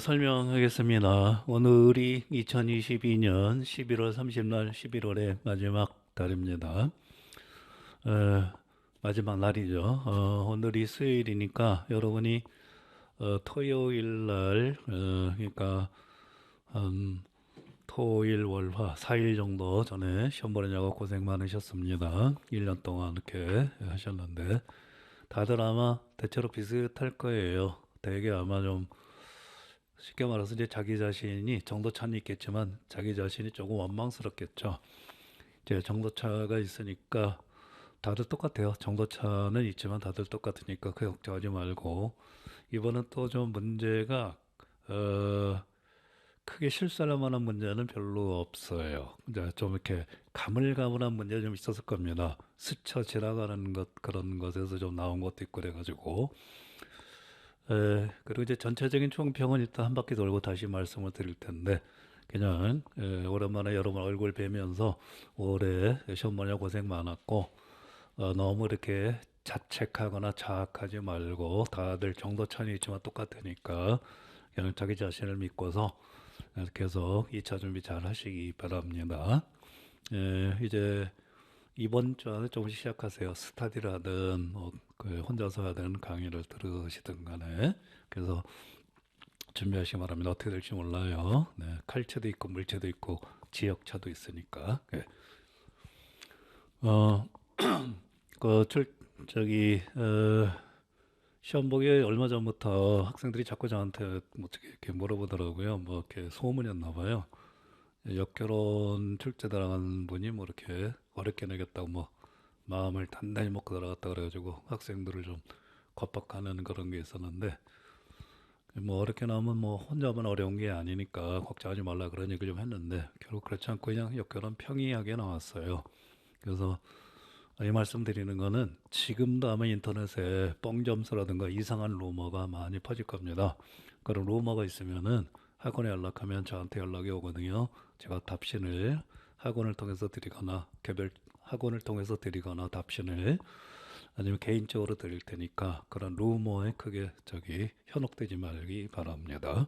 설명하겠습니다. 오늘이 2022년 11월 30날 11월의 마지막 달입니다. 마지막 날이죠. 오늘이 수요일이니까 여러분이 토요일 날, 그러니까 한 토일 월화 4일 정도 전에 시험 보느냐고 고생 많으셨습니다. 1년 동안 이렇게 하셨는데 다들 아마 대체로 비슷할 거예요. 되게 아마 좀 쉽게 말해서 이제 자기 자신이 정도차는 있겠지만 자기 자신이 조금 원망스럽겠죠. 이제 정도차가 있으니까 다들 똑같아요. 정도차는 있지만 다들 똑같으니까 그 걱정하지 말고 이번은 또 좀 문제가 어, 크게 실수할 만한 문제는 별로 없어요. 이제 좀 이렇게 가물가물한 문제 좀 있었을 겁니다. 스쳐 지나가는 것 그런 것에서 좀 나온 것도 있고 그래가지고 그리고 이제 전체적인 총평은 일단 한 바퀴 돌고 다시 말씀을 드릴 텐데, 그냥, 오랜만에 여러분 얼굴 뵈면서 올해 시험 보냐 고생 많았고, 너무 이렇게 자책하거나 자학하지 말고, 다들 정도 차이 있지만 똑같으니까, 그냥 자기 자신을 믿고서 계속 2차 준비 잘 하시기 바랍니다. 이제 이번 주 안에 조금씩 시작하세요. 스타디를 하든 그 혼자서 하든 강의를 들으시든 간에 그래서 준비하시기 바랍니다. 어떻게 될지 몰라요. 네, 칼체도 있고 물체도 있고 지역차도 있으니까. 네. 어, 저기 시험 보기 얼마 전부터 학생들이 자꾸 저한테 뭐 어떻게 이렇게 물어보더라고요. 뭐 이렇게 소문이었나 봐요. 역결혼 출제 당한 분이 뭐 이렇게 어렵게 내겠다고 뭐 마음을 단단히 먹고 들어갔다 그래가지고 학생들을 좀 겁박하는 그런 게 있었는데 뭐 어렵게 나오면 뭐 혼자만 어려운 게 아니니까 걱정하지 말라 그런 얘기 좀 했는데 결국 그렇지 않고 그냥 역결혼 평이하게 나왔어요. 그래서 이 말씀 드리는 거는 지금도 아마 인터넷에 뻥점수라든가 이상한 루머가 많이 퍼질 겁니다. 그런 루머가 있으면은 학원에 연락하면 저한테 연락이 오거든요. 제가 답신을 학원을 통해서 드리거나 개별 학원을 통해서 드리거나 답신을 아니면 개인적으로 드릴 테니까 그런 루머에 크게 현혹되지 말기 바랍니다.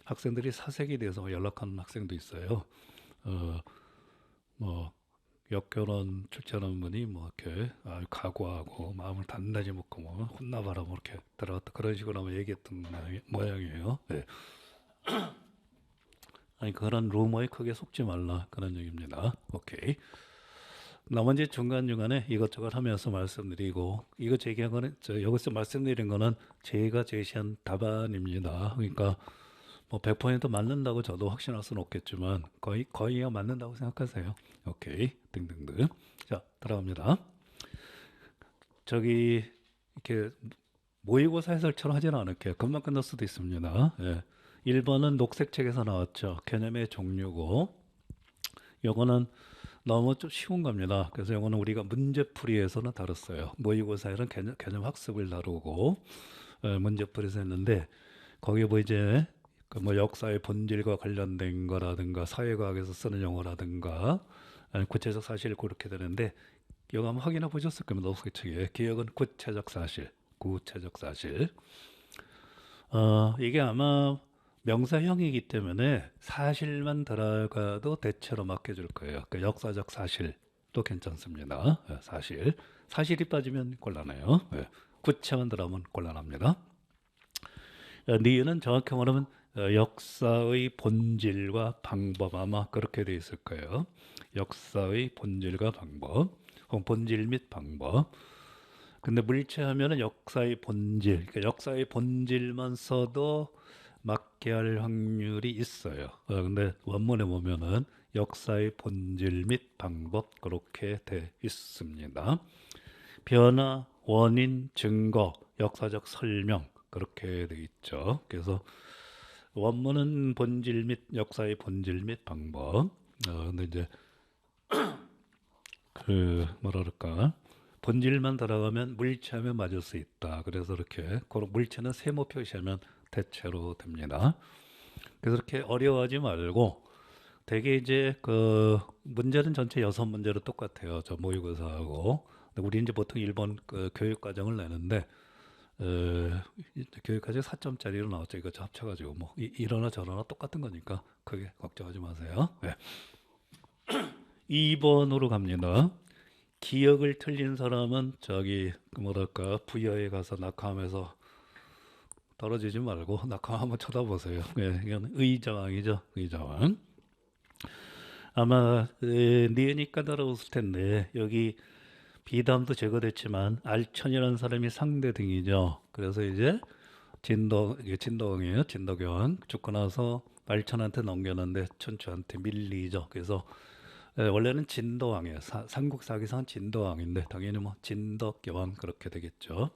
학생들이 사색에 대해서 연락하는 학생도 있어요. 어, 뭐 역결혼 출전한 분이 뭐 이렇게 각오하고 마음을 단단히 먹고 뭐 혼나봐라 뭐 이렇게 들어갔다 그런 식으로 아마 얘기했던 모양이에요. 네. 아니 그런 루머에 크게 속지 말라 그런 얘기입니다. 오케이. 나머지 중간중간에 이것저것 하면서 말씀드리고 이거 제기한 거는 여기서 말씀드린 거는 제가 제시한 답안입니다. 그러니까 뭐 100% 맞는다고 저도 확신할 수는 없겠지만 거의 맞는다고 생각하세요. 오케이. 등등등. 자, 들어갑니다. 저기 이렇게 모의고사 해설처럼 하지는 않을게요. 금방 끝날 수도 있습니다. 예. 1번은 녹색 책에서 나왔죠. 개념의 종류고 요거는 너무 좀 쉬운 겁니다. 그래서 이거는 우리가 문제풀이에서는 다뤘어요. 모의고사에는 개념 학습을 다루고 문제풀이에서 했는데 거기에 뭐 이제 그뭐 역사의 본질과 관련된 거라든가 사회과학에서 쓰는 용어라든가 아니 구체적 사실을 그렇게 되는데 이거 한번 확인해 보셨을 겁니다. 녹색책에 기억은 구체적 사실, 구체적 사실. 이게 아마 명사형이기 때문에 사실만 들어가도 대체로 맡겨줄 거예요. 그 역사적 사실도 괜찮습니다. 사실. 사실이 빠지면 곤란해요. 구체만 들어가면 곤란합니다. 니은은 정확히 말하면 역사의 본질과 방법 아마 그렇게 돼 있을 거예요. 역사의 본질과 방법, 혹은 본질 및 방법. 근데 물체하면은 역사의 본질, 그러니까 역사의 본질만 써도 맞게 할 확률이 있어요. 근데 원문에 보면은 역사의 본질 및 방법 그렇게 돼 있습니다. 변화, 원인, 증거, 역사적 설명 그렇게 돼 있죠. 그래서 원문은 본질 및 역사의 본질 및 방법. 근데 이제 그 뭐라 그럴까? 본질만 들어가면 물체하면 맞을 수 있다. 그래서 이렇게 그런 물체는 세모 표시하면 대체로 됩니다. 그래서 이렇게 어려워하지 말고 되게 이제 그 문제는 전체 6문제로 똑같아요. 저 모의고사하고. 근데 우리 이제 보통 일본 그 교육 과정을 내는데 교육까지 4점짜리로 나왔죠. 이거 합쳐가지고 뭐 이러나 저러나 똑같은 거니까 크게 걱정하지 마세요. 네. 2번으로 갑니다. 기억을 틀린 사람은 저기 그 뭐랄까 부여에 가서 낙하하면서 떨어지지 말고 낙하 한번 쳐다보세요. 네, 이건 의자왕이죠. 의자왕. 아마 니은이 까다로웠을 텐데 여기 비담도 제거됐지만 알천이라는 사람이 상대 등이죠. 그래서 이제 이게 진덕이에요. 진덕여왕 죽고 나서 알천한테 넘겼는데 춘추한테 밀리죠. 그래서 원래는 진덕왕이에요. 삼국사기상 진덕왕인데 당연히 뭐 진덕여왕 그렇게 되겠죠.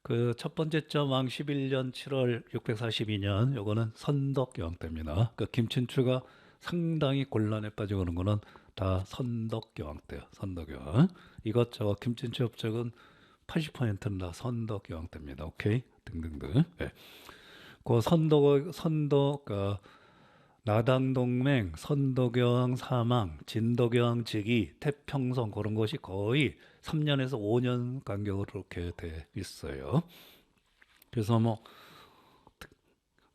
그 첫 번째 점 왕 11년 7월 642년 요거는 선덕여왕 때입니다. 그 김춘추가 상당히 곤란에 빠지고 그런 거는 다 선덕여왕 때요. 선덕여왕. 이것저것 김춘추 업적은 80%는 다 선덕여왕 때입니다. 오케이? 등등등. 네. 그 나당동맹, 선덕여왕 사망, 진덕여왕 즉위, 태평성 그런 것이 거의 3년에서 5년 간격으로 이렇게 돼 있어요. 그래서 뭐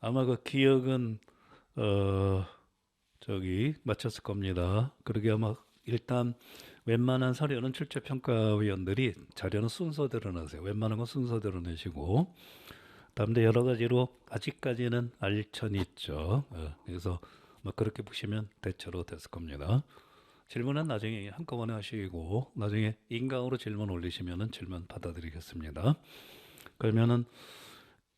아마 그 기억은 저기 맞췄을 겁니다. 그러게 아마 일단 웬만한 사료는 출제평가위원들이 자료는 순서대로 내세요. 웬만한 건 순서대로 내시고 다음에 여러 가지로 아직까지는 알천이 있죠. 그래서 뭐 그렇게 보시면 대체로 됐을 겁니다. 질문은 나중에 한꺼번에 하시고 나중에 인강으로 질문 올리시면은 질문 받아드리겠습니다. 그러면은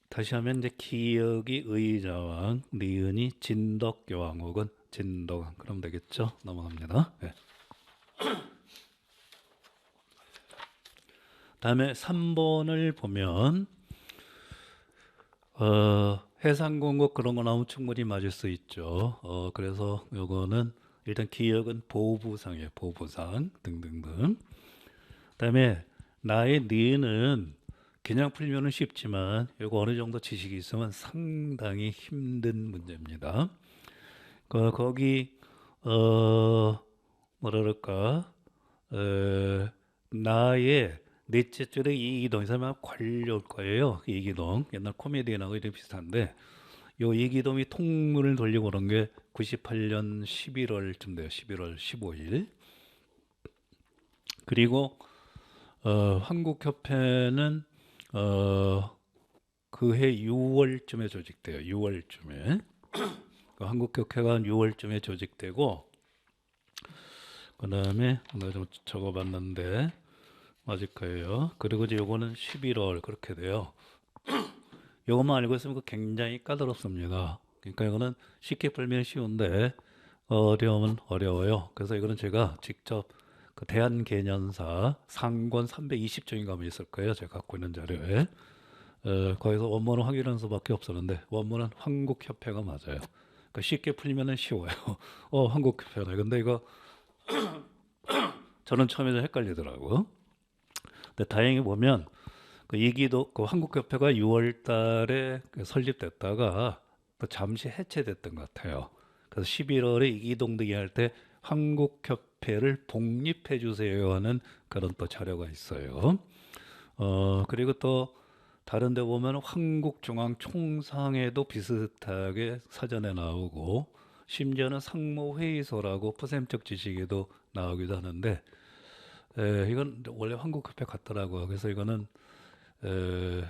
다시 하면 이제 기역이 의자왕, 니은이 진덕여왕 혹은 진덕왕 그럼 되겠죠? 넘어갑니다. 네. 다음에 3번을 보면 해상공급 그런 거 나오면 충분히 맞을 수 있죠. 그래서 요거는 일단 기역은 보부상이에요. 보부상 등등등. 그다음에 나의 니은 그냥 풀면은 쉽지만 이거 어느 정도 지식이 있으면 상당히 힘든 문제입니다. 거기 뭐랄까 나의 넷째 줄에 이기동 이 사람 관료일 거예요. 이기동 옛날 코미디에 나오고 이런 비슷한데 요 이기동이 통문을 돌리고 그런 게 98년 11월쯤 돼요. 11월 15일. 그리고 한국협회는 그해 6월쯤에 조직돼요. 6월쯤에. 한국협회가 6월쯤에 조직되고 그 다음에 내가 좀 적어봤는데 맞을 거예요. 그리고 이제 요거는 11월 그렇게 돼요. 요것만 알고 있으면 굉장히 까다롭습니다. 그러니까 이거는 쉽게 풀면 쉬운데 어려우면 어려워요. 그래서 이거는 제가 직접 그 대한개년사 상권 320종인가 있을 거예요. 제가 갖고 있는 자료에. 거기서 원문을 확인하는 수밖에 없었는데 원문은 한국협회가 맞아요. 그러니까 쉽게 풀면은 쉬워요. 한국협회네. 근데 이거 저는 처음에 좀 헷갈리더라고. 근데 다행히 보면 그 이기도 그 한국협회가 6월 달에 설립됐다가 또 잠시 해체됐던 것 같아요. 그래서 11월에 이기동 등이 할 때 한국협회를 독립해 주세요 하는 그런 또 자료가 있어요. 그리고 또 다른 데 보면 한국중앙총상에도 비슷하게 사전에 나오고 심지어는 상무회의소라고 푸셈적 지식에도 나오기도 하는데 이건 원래 한국협회 같더라고요. 그래서 이거는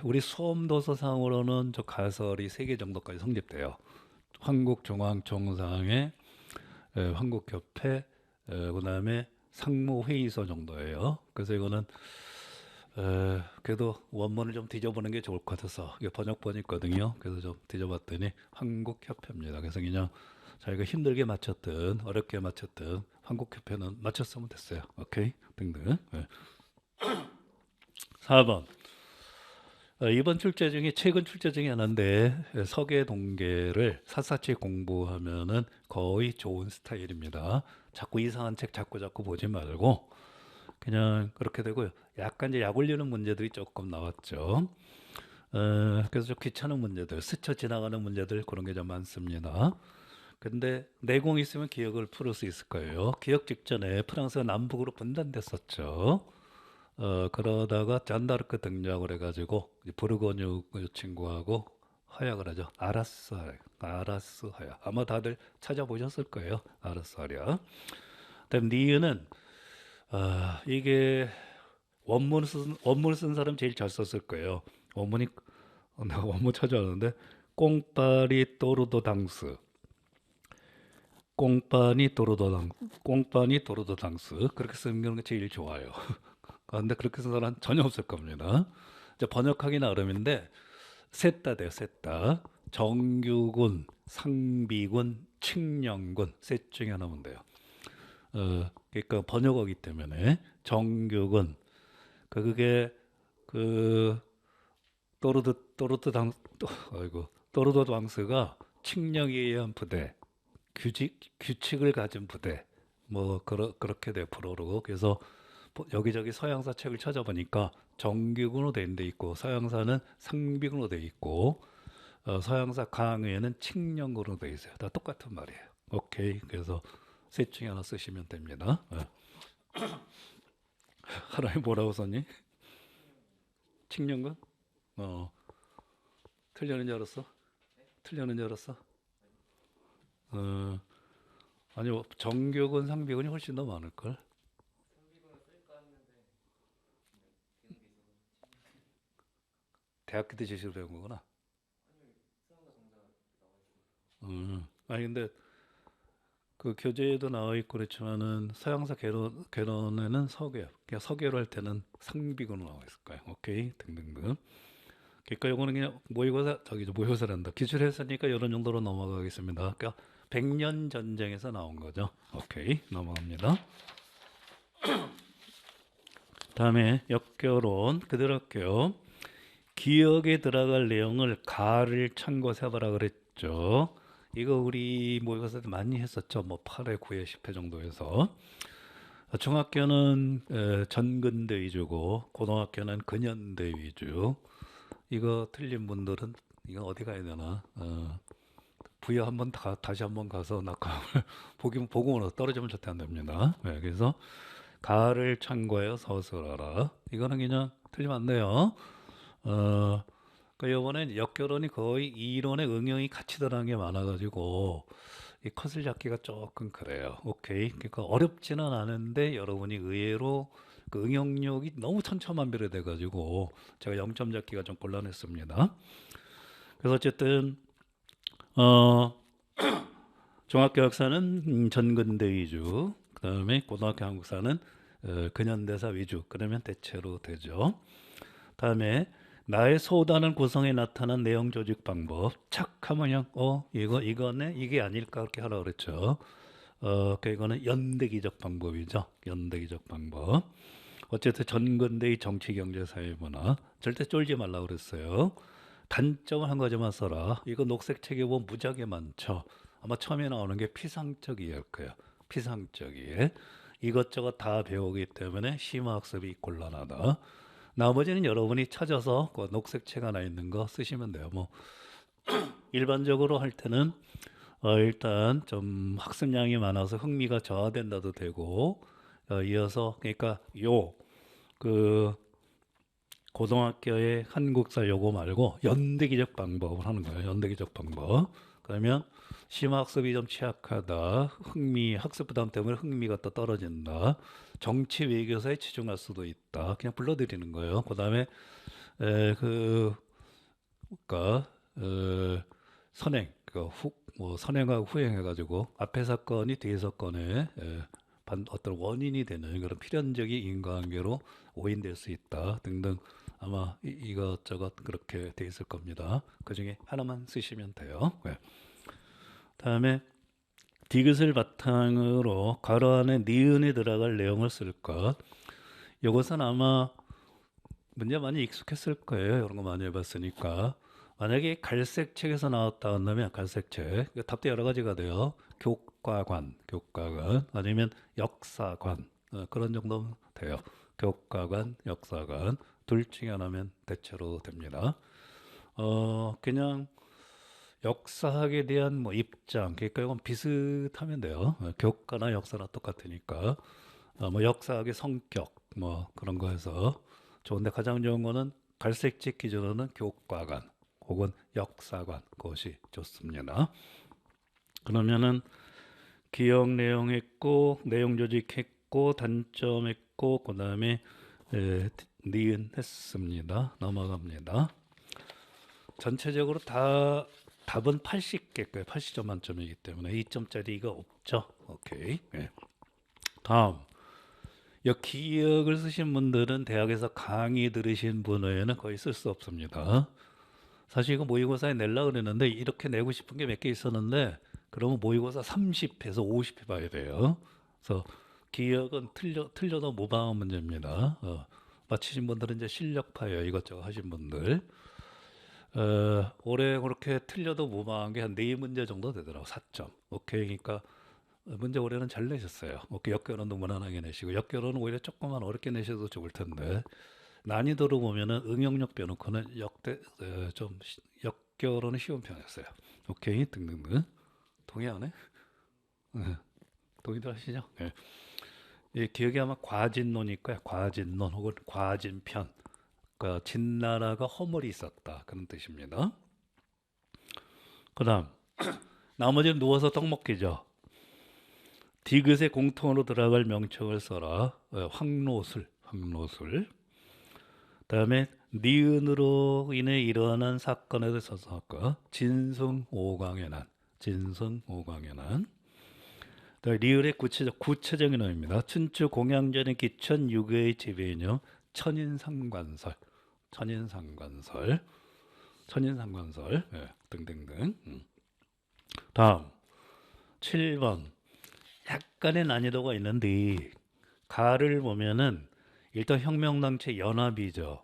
우리 수험도서상으로는 저 가설이 3개 정도까지 성립돼요. 한국중앙총상회, 한국협회, 그다음에 상무회의소 정도예요. 그래서 이거는 그래도 원문을 좀 뒤져보는 게 좋을 것 같아서 이게 번역본이 있거든요. 그래서 좀 뒤져봤더니 한국협회입니다. 그래서 그냥 자기가 힘들게 맞췄든 어렵게 맞췄든 한국협회는 맞췄으면 됐어요. 오케이? 등등. 네. 4번. 이번 출제 중에 최근 출제 중에 하나인데 서계 동계를 샅샅이 공부하면은 거의 좋은 스타일입니다. 자꾸 이상한 책 자꾸 보지 말고 그냥 그렇게 되고요. 약간 이제 약 올리는 문제들이 조금 나왔죠. 그래서 좀 귀찮은 문제들, 스쳐 지나가는 문제들 그런 게 좀 많습니다. 근데 내공 있으면 기억을 풀을 수 있을 거예요. 기억 직전에 프랑스가 남북으로 분단됐었죠. 그러다가 잔다르크 등장을 해가지고 이제 부르고뉴 그 친구하고 허약을 하죠. 알았어, 알았어, 허약. 아마 다들 찾아보셨을 거예요. 알았어, 허약. 그다음 니은은 이게 원문 쓴 사람 제일 잘 썼을 거예요. 원문이 내가 원문 찾아왔는데 꽁파리 또르도 당스, 꽁파니 또르도 당스 그렇게 쓰는 게 제일 좋아요. 그런데 그렇게 쓴 사람 전혀 없을 겁니다. 이제 번역하기 나름인데 셋 다 돼요. 셋 다. 정규군, 상비군, 칙령군 셋 중에 하나면 돼요. 그러니까 번역어기 때문에 정규군 그게 그 또르드 당스가 칙령에 의한 부대, 규칙을 가진 부대, 뭐 그렇게 돼 프로로. 그래서 여기저기 서양사 책을 찾아보니까 정규군으로 돼 있고 서양사는 상비군으로 돼 있고 서양사 강의에는 칙령군으로 돼 있어요. 다 똑같은 말이에요. 오케이. 그래서 셋 중에 하나 쓰시면 됩니다. 하나에 뭐라고 썼니? 칙령군? 어, 틀려는 줄 알았어? 틀려는 줄 알았어? 어, 아니요, 정규군, 상비군이 훨씬 더 많을걸? 대학교 때 제시로 배운 거구나. 아니, 근데 그 교재에도 나와 있고 그렇지만은 서양사 개론에는 서계, 그냥 서계로 할 때는 상비군으로 나와 있을 거예요. 오케이, 등등등. 그러니까 요거는 그냥 모의고사란다. 기출했으니까 이런 정도로 넘어가겠습니다. 그러니까 백년 전쟁에서 나온 거죠. 오케이, 넘어갑니다. 다음에 역겨론 그대로 할게요. 기억에 들어갈 내용을 가를 참고해봐라 그랬죠. 이거 우리 모의고사 때 많이 했었죠. 뭐 8회, 9회, 10회 정도에서. 중학교는 전근대 위주고 고등학교는 근현대 위주. 이거 틀린 분들은 이거 어디 가야 되나? 부여 한번 다시 한번 가서 낙하을 보고 떨어지면 절대 안 됩니다. 네, 그래서 가를 참고하여 서술하라. 이거는 그냥 틀리면 안 돼요. 그러니까 이번엔 역결혼이 거의 이론의 응용이 같이 들어간 게 많아가지고 이 컷을 잡기가 조금 그래요. 오케이. 그러니까 어렵지는 않은데 여러분이 의외로 그 응용력이 너무 천차만별이 돼가지고 제가 0점 잡기가 좀 곤란했습니다. 그래서 어쨌든 어, 중학교 역사는 전근대 위주, 그다음에 고등학교 한국사는 근현대사 위주. 그러면 대체로 되죠. 다음에 나의 소단을 구성해 나타난 내용 조직 방법. 착하면 그냥 이거네 이게 아닐까 그렇게 하라 그랬죠. 이거는 연대기적 방법이죠. 연대기적 방법. 어쨌든 전근대의 정치, 경제, 사회, 문화 절대 쫄지 말라 그랬어요. 단점을 한 가지만 써라. 이거 녹색 책에 보면 무지하게 많죠. 아마 처음에 나오는 게 피상적이일 거예요. 피상적이. 이것저것 다 배우기 때문에 심화학습이 곤란하다. 나머지는 여러분이 찾아서 그 녹색 책 하나 있는 거 쓰시면 돼요. 뭐 일반적으로 할 때는 일단 좀 학습량이 많아서 흥미가 저하된다도 되고 이어서 그러니까 그 고등학교의 한국사 요거 말고 연대기적 방법을 하는 거예요. 연대기적 방법. 그러면 심학습이 좀 취약하다. 학습 부담 때문에 흥미가 또 떨어진다. 정치 외교사에 치중할 수도 있다. 그냥 불러드리는 거예요. 그 다음에 그 그러니까 선행, 뭐 선행하고 후행해가지고 앞에 사건이 뒤에 사건에 어떤 원인이 되는 그런 필연적인 인과관계로 오인될 수 있다 등등 아마 이것저것 그렇게 돼 있을 겁니다. 그 중에 하나만 쓰시면 돼요. 네. 다음에 디귿을 바탕으로 괄호 안에 니은에 들어갈 내용을 쓸 것. 이것은 아마 문제 많이 익숙했을 거예요. 이런 거 많이 해봤으니까. 만약에 갈색 책에서 나왔다 한다면 갈색 책. 답도 여러 가지가 돼요. 교과관 아니면 역사관 그런 정도 돼요. 교과관, 역사관 둘 중에 하나면 대체로 됩니다. 그냥 역사학에 대한 뭐 입장 그러니까 이건 비슷하면 돼요. 교과나 역사나 똑같으니까 뭐 역사학의 성격 뭐 그런 거 해서 좋은데 가장 좋은 거는 갈색지 기준으로는 교과관 혹은 역사관 그것이 좋습니다. 그러면은 기억 내용 했고 내용 조직했고 단점 했고 그다음에 니은 했습니다. 넘어갑니다. 전체적으로 다 답은 80개고요. 80점 만점이기 때문에 2점짜리가 없죠. 오케이. 네. 다음. 이 기억을 쓰신 분들은 대학에서 강의 들으신 분 외에는 거의 쓸 수 없습니다. 사실 이거 모의고사에 내려고 그랬는데 이렇게 내고 싶은 게 몇 개 있었는데 그러면 모의고사 30회에서 50회 봐야 돼요. 그래서 기억은 틀려도 무방한 문제입니다. 마치신 분들은 이제 실력파예요. 이것저것 하신 분들. 올해 그렇게 틀려도 무방한 게 한 4문제 정도 되더라고. 4점. 오케이. 그러니까 문제 올해는 잘 내셨어요. 오케이. 역결혼도 무난하게 내시고 역결혼은 오히려 조금만 어렵게 내셔도 좋을 텐데 난이도로 보면은 응용력 빼놓고는 좀 역결혼은 쉬운 편이었어요. 오케이. 등등등. 동의하네? 네. 동의들 하시죠? 네. 이 기억이 아마 과진론일 거야. 과진론 혹은 과진편. 그러니까 진나라가 허물이 있었다. 그런 뜻입니다. 그 다음 나머지는 누워서 떡 먹기죠. 디귿의 공통으로 들어갈 명칭을 써라. 황노술. 그다음에 니은으로 인해 일어난 사건에 대해서 사건. 진승오광의 난. 리을의 구체적인 의미입니다. 춘추 공양전의 기천 유교의 지배인형 천인상관설, 등등등. 다음 7번 약간의 난이도가 있는데 가를 보면은 일단 혁명당체 연합이죠.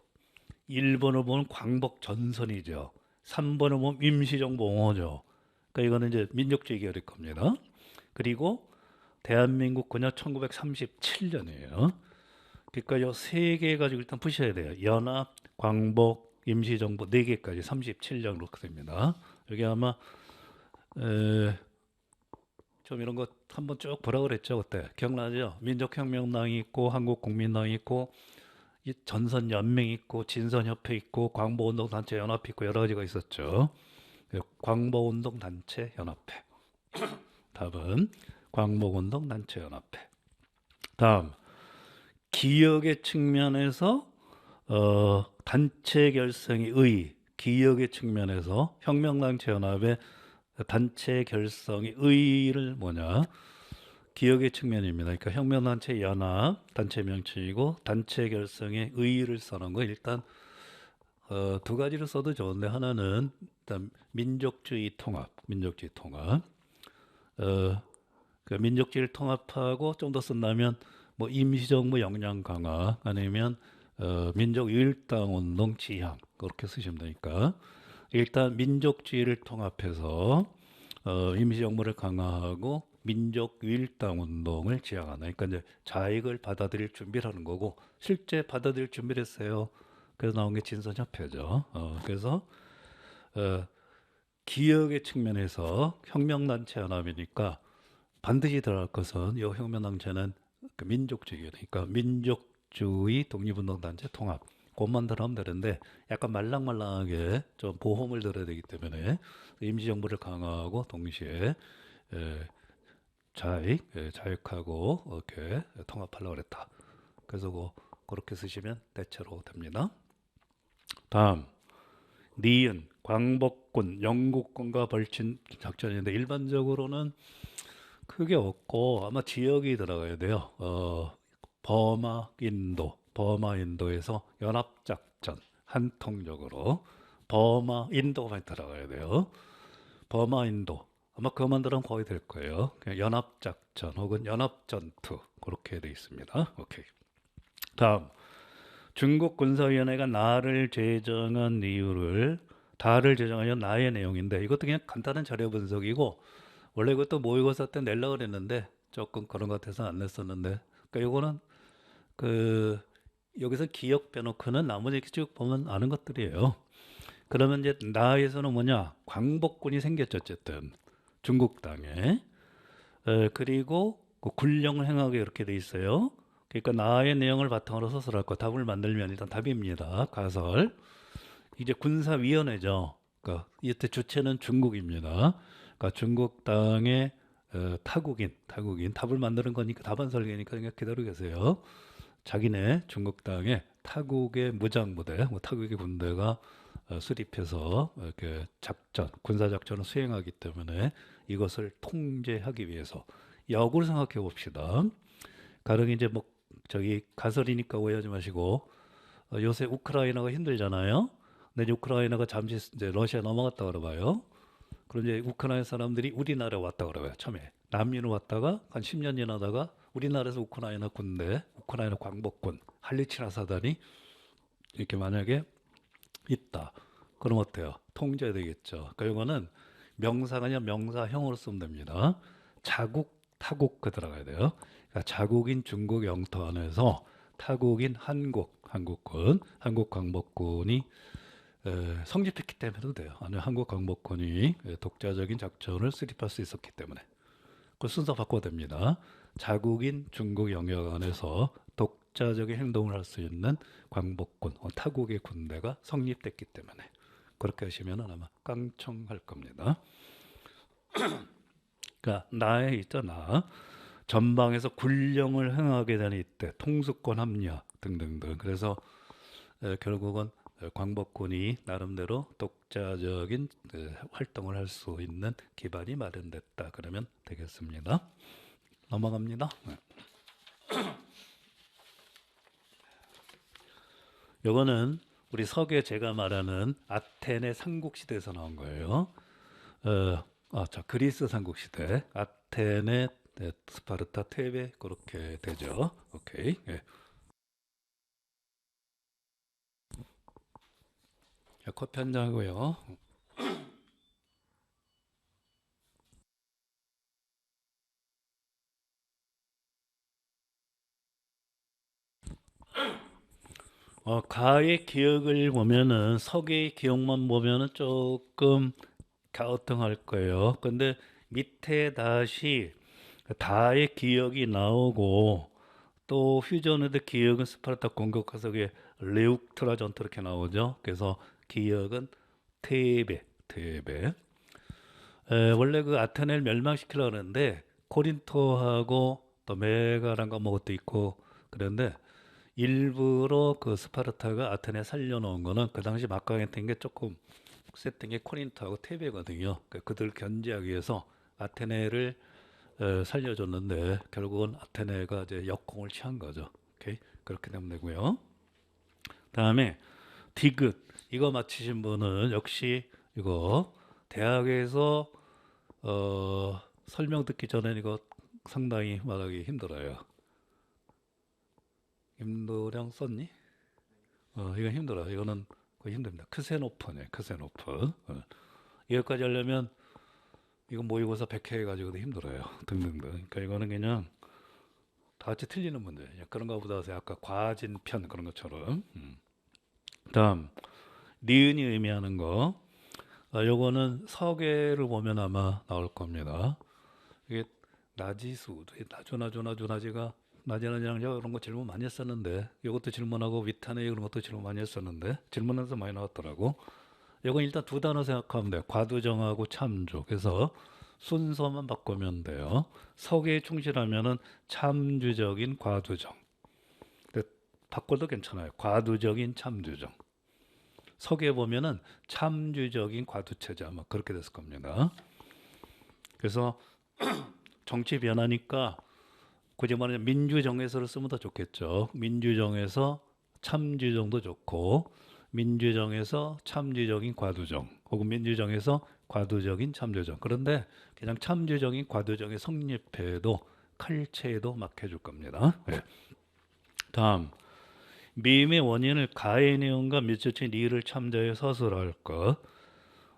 1번을 보면 광복 전선이죠. 3번을 보면 임시정부 옹호죠. 그러니까 이거는 이제 민족주의 계열일 겁니다. 그리고 대한민국 군역 1937년이에요. 그러니까 요 세 개 가지고 일단 푸셔야 돼요. 연합, 광복, 임시정부 4개까지 37년 그렇게 됩니다. 여기 아마 좀 이런 거 한번 쭉 보라 그랬죠 그때 기억나죠? 민족혁명당이 있고 한국국민당이 있고 이 전선연맹 있고 진선협회 있고 광복운동단체 연합 있고 여러 가지가 있었죠. 광복운동단체 연합회. 답은 광복운동단체 연합회. 다음 기억의 측면에서 단체 결성의 기억의 측면에서 혁명단체 연합의 단체 결성의 의의를 뭐냐? 기억의 측면입니다. 그러니까 혁명단체 연합 단체 명칭이고 단체 결성의 의의를 써놓은 거 일단 두 가지로 써도 좋은데 하나는 일단 민족주의 통합. 그 민족주의를 통합하고 좀 더 쓴다면 뭐 임시정부 역량 강화 아니면 민족 유일당 운동 지향 그렇게 쓰시면 되니까 일단 민족주의를 통합해서 임시정부를 강화하고 민족 유일당 운동을 지향하는 그러니까 이제 자익을 받아들일 준비를 하는 거고 실제 받아들일 준비를 했어요. 그래서 나온 게 진선협회죠. 그래서 기억의 측면에서 혁명단체 연합이니까 반드시 들어갈 것은 이 혁명단체는 그 민족주의 그러니까 민족주의 독립운동단체 통합 그것만 들어가면 되는데 약간 말랑말랑하게 좀 보험을 들어야 되기 때문에 임시정부를 강화하고 동시에 자익하고 이렇게 통합하려고 그랬다. 그래서 그렇게 쓰시면 대체로 됩니다. 다음 니은 광복군 영국군과 벌친 작전인데 일반적으로는 크게 없고 아마 지역이 들어가야 돼요. 버마 인도에서 연합작전 한통적으로 버마 인도만 들어가야 돼요. 버마 인도 아마 그것만 들어가면 거의 될 거예요. 그냥 연합작전 혹은 연합전투 그렇게 돼 있습니다. 오케이. 다음 중국 군사위원회가 나를 제정한 이유를 다를 제정하여 나의 내용인데 이것도 그냥 간단한 자료 분석이고 원래 이것도 모의고사 때 내려고 그랬는데 조금 그런 것 같아서 안 냈었는데 그러니까 이거는 여기서 기억 빼놓고는 나머지 쭉 보면 아는 것들이에요. 그러면 이제 나에서는 뭐냐 광복군이 생겼죠. 어쨌든 중국 땅에 그리고 그 군령을 행하게 이렇게 돼 있어요. 그러니까 나의 내용을 바탕으로 소설할 거 답을 만들면 일단 답입니다. 가설. 이제 군사위원회죠. 그러니까 이때 주체는 중국입니다. 그러니까 중국 땅의 타국인 답을 만드는 거니까 답안 설계니까 그냥 기다려 계세요. 자기네 중국 땅에 타국의 무장부대, 뭐 타국의 군대가 수립해서 이렇게 군사 작전을 수행하기 때문에 이것을 통제하기 위해서 역으로 생각해 봅시다. 가령 이제 뭐 저기 가설이니까 오해하지 마시고 요새 우크라이나가 힘들잖아요. 근데 이제 우크라이나가 잠시 이제 러시아 넘어갔다 그러봐요. 그럼 이제 우크라이나 사람들이 우리나라에 왔다 그러고요. 처음에 난민으로 왔다가 한 10년 지나다가 우리나라에서 우크라이나 군대, 우크라이나 광복군, 할리치나 사단이 이렇게 만약에 있다. 그럼 어때요? 통제되겠죠. 그러니까 이거는 명사가 아니라 명사형으로 쓰면 됩니다. 자국, 타국 그 들어가야 돼요. 그러니까 자국인 중국 영토 안에서 타국인 한국군, 한국 광복군이 성립했기 때문에도 돼요. 아니 한국 광복군이 독자적인 작전을 수립할 수 있었기 때문에 그 순서 바꿔도 됩니다. 자국인 중국 영역 안에서 독자적인 행동을 할 수 있는 광복군, 타국의 군대가 성립됐기 때문에 그렇게 하시면 아마 깡총할 겁니다. 그러니까 나에 있잖아. 전방에서 군령을 행하게 되는 이때 통수권 합리화 등등등. 그래서 결국은 광복군이 나름대로 독자적인 활동을 할 수 있는 기반이 마련됐다. 그러면 되겠습니다. 넘어갑니다. 요거는 우리 서계 제가 말하는 아테네 삼국시대에서 나온 거예요. 자, 그리스 삼국시대. 아테네, 스파르타, 테베 그렇게 되죠. 오케이. 예. 자, 커피 한 잔 하고요. 가의 기억을 보면은 서계의 기억만 보면은 조금 갸우뚱할 거예요. 근데 밑에 다시 다의 기억이 나오고 또 휴전에도 기억은 스파르타 공격해서 그게 레욱트라 전투 이렇게 나오죠. 그래서 기억은 테베. 원래 그 아테네를 멸망시키려고 하는데 코린토하고 또 메가란가 뭐 것도 있고 그런데 일부러 그 스파르타가 아테네 살려놓은 거는 그 당시 막강했던 게 조금 셌던 게 코린토하고 테베거든요. 그러니까 그들 견제하기 위해서 아테네를 살려줬는데 결국은 아테네가 이제 역공을 취한 거죠. 오케이? 그렇게 되면 되고요. 다음에 디귿 이거 맞히신 분은 역시 이거 대학에서 설명 듣기 전에 이거 상당히 말하기 힘들어요. 임도령 썼니? 이건 힘들어. 이거는 거의 힘듭니다. 크세노프네, 크세노프. 이것까지 하려면 이거 모의고사 100회 해가지고도 힘들어요. 등등등. 그러니까 이거는 그냥 다 같이 틀리는 문제. 그런가 보다 해서 아까 과진편 그런 것처럼. 다음 니은이 의미하는 거. 요거는 서계를 보면 아마 나올 겁니다. 이게 나지수, 나주나지가 나지나지랑 이런 거 질문 많이 했었는데 이것도 질문하고 위탄에 이런 것도 질문 많이 했었는데 질문에서 많이 나왔더라고. 이건 일단 두 단어 생각하면 돼요. 과두정하고 참조. 그래서 순서만 바꾸면 돼요. 서계에 충실하면은 참주적인 과두정. 근데 바꿔도 괜찮아요. 과두적인 참주정. 서계에 보면은 참주적인 과두체자 막 그렇게 됐을 겁니다. 그래서 정치 변하니까 굳이 말하면 민주정에서를 쓰면 더 좋겠죠. 민주정에서 참주정도 좋고 민주정에서 참주적인 과두정 혹은 민주정에서 과두적인 참주정. 그런데 그냥 참주적인 과두정의 성립해도 칼체에도 막혀줄 겁니다. 네. 다음 미임의 원인을 가의 내용과 밀접히 리를 참조해 서술할 것.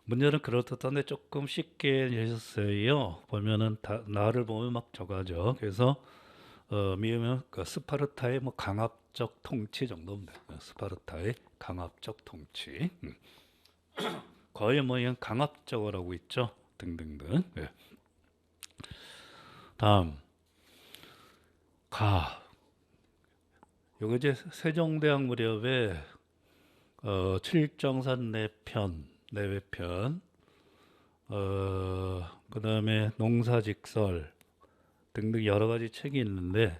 문제는 그렇듯한데 조금 쉽게 내셨어요. 보면은 나를 보면 막 저가죠. 그래서 미음은 그 스파르타의 뭐 강압적 통치 정도면 돼요. 스파르타의 강압적 통치. 거의 뭐 그냥 강압적으로 하고 있죠. 등등등. 네. 다음 가 요거 이제 세종대왕 무렵에 칠정산 내편, 내외편, 그다음에 농사직설 등등 여러 가지 책이 있는데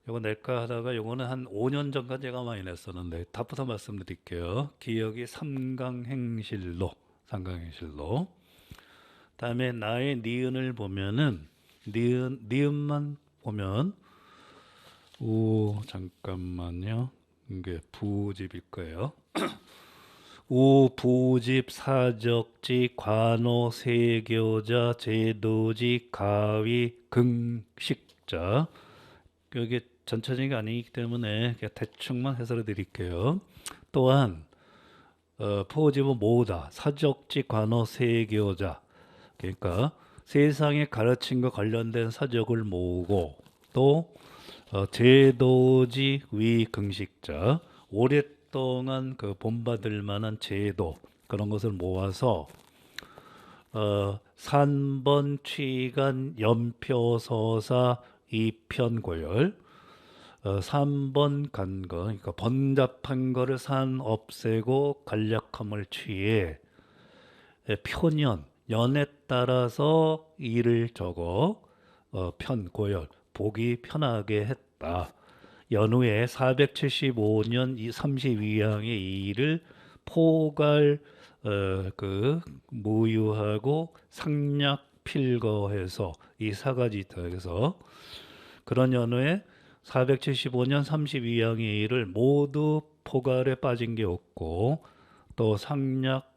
요거 낼까 하다가 요거는 한 5년 전까지 제가 많이 냈었는데 답부터 말씀드릴게요. 기억이 삼강행실로, 삼강행실로. 다음에 나의 니은을 보면은 니은만 보면 잠깐만요. 이게 부집일 거예요. 부집, 사적지, 관호, 세교자, 제도지, 가위, 긍식자. 이게 전체적인 게 아니기 때문에 그냥 대충만 해설해 드릴게요. 또한 포집은 모으다, 사적지, 관호, 세교자. 그러니까 세상에 가르친 거 관련된 사적을 모으고 또 제도지 위긍식자 오랫동안 그 본받을 만한 제도 그런 것을 모아서 산번 취간 연표서사 이편고열 3번 간거 그러니까 번잡한 거를 산 없애고 간략함을 취해 표년 연에 따라서 일을 적어 편고열 보기 편하게 했다. 연후에 475년 32항의 이 일을 포괄 무유하고 상략 필거해서 이 사가지 있다해서 그런 연후에 475년 32항의 일을 모두 포괄에 빠진 게 없고 또 상략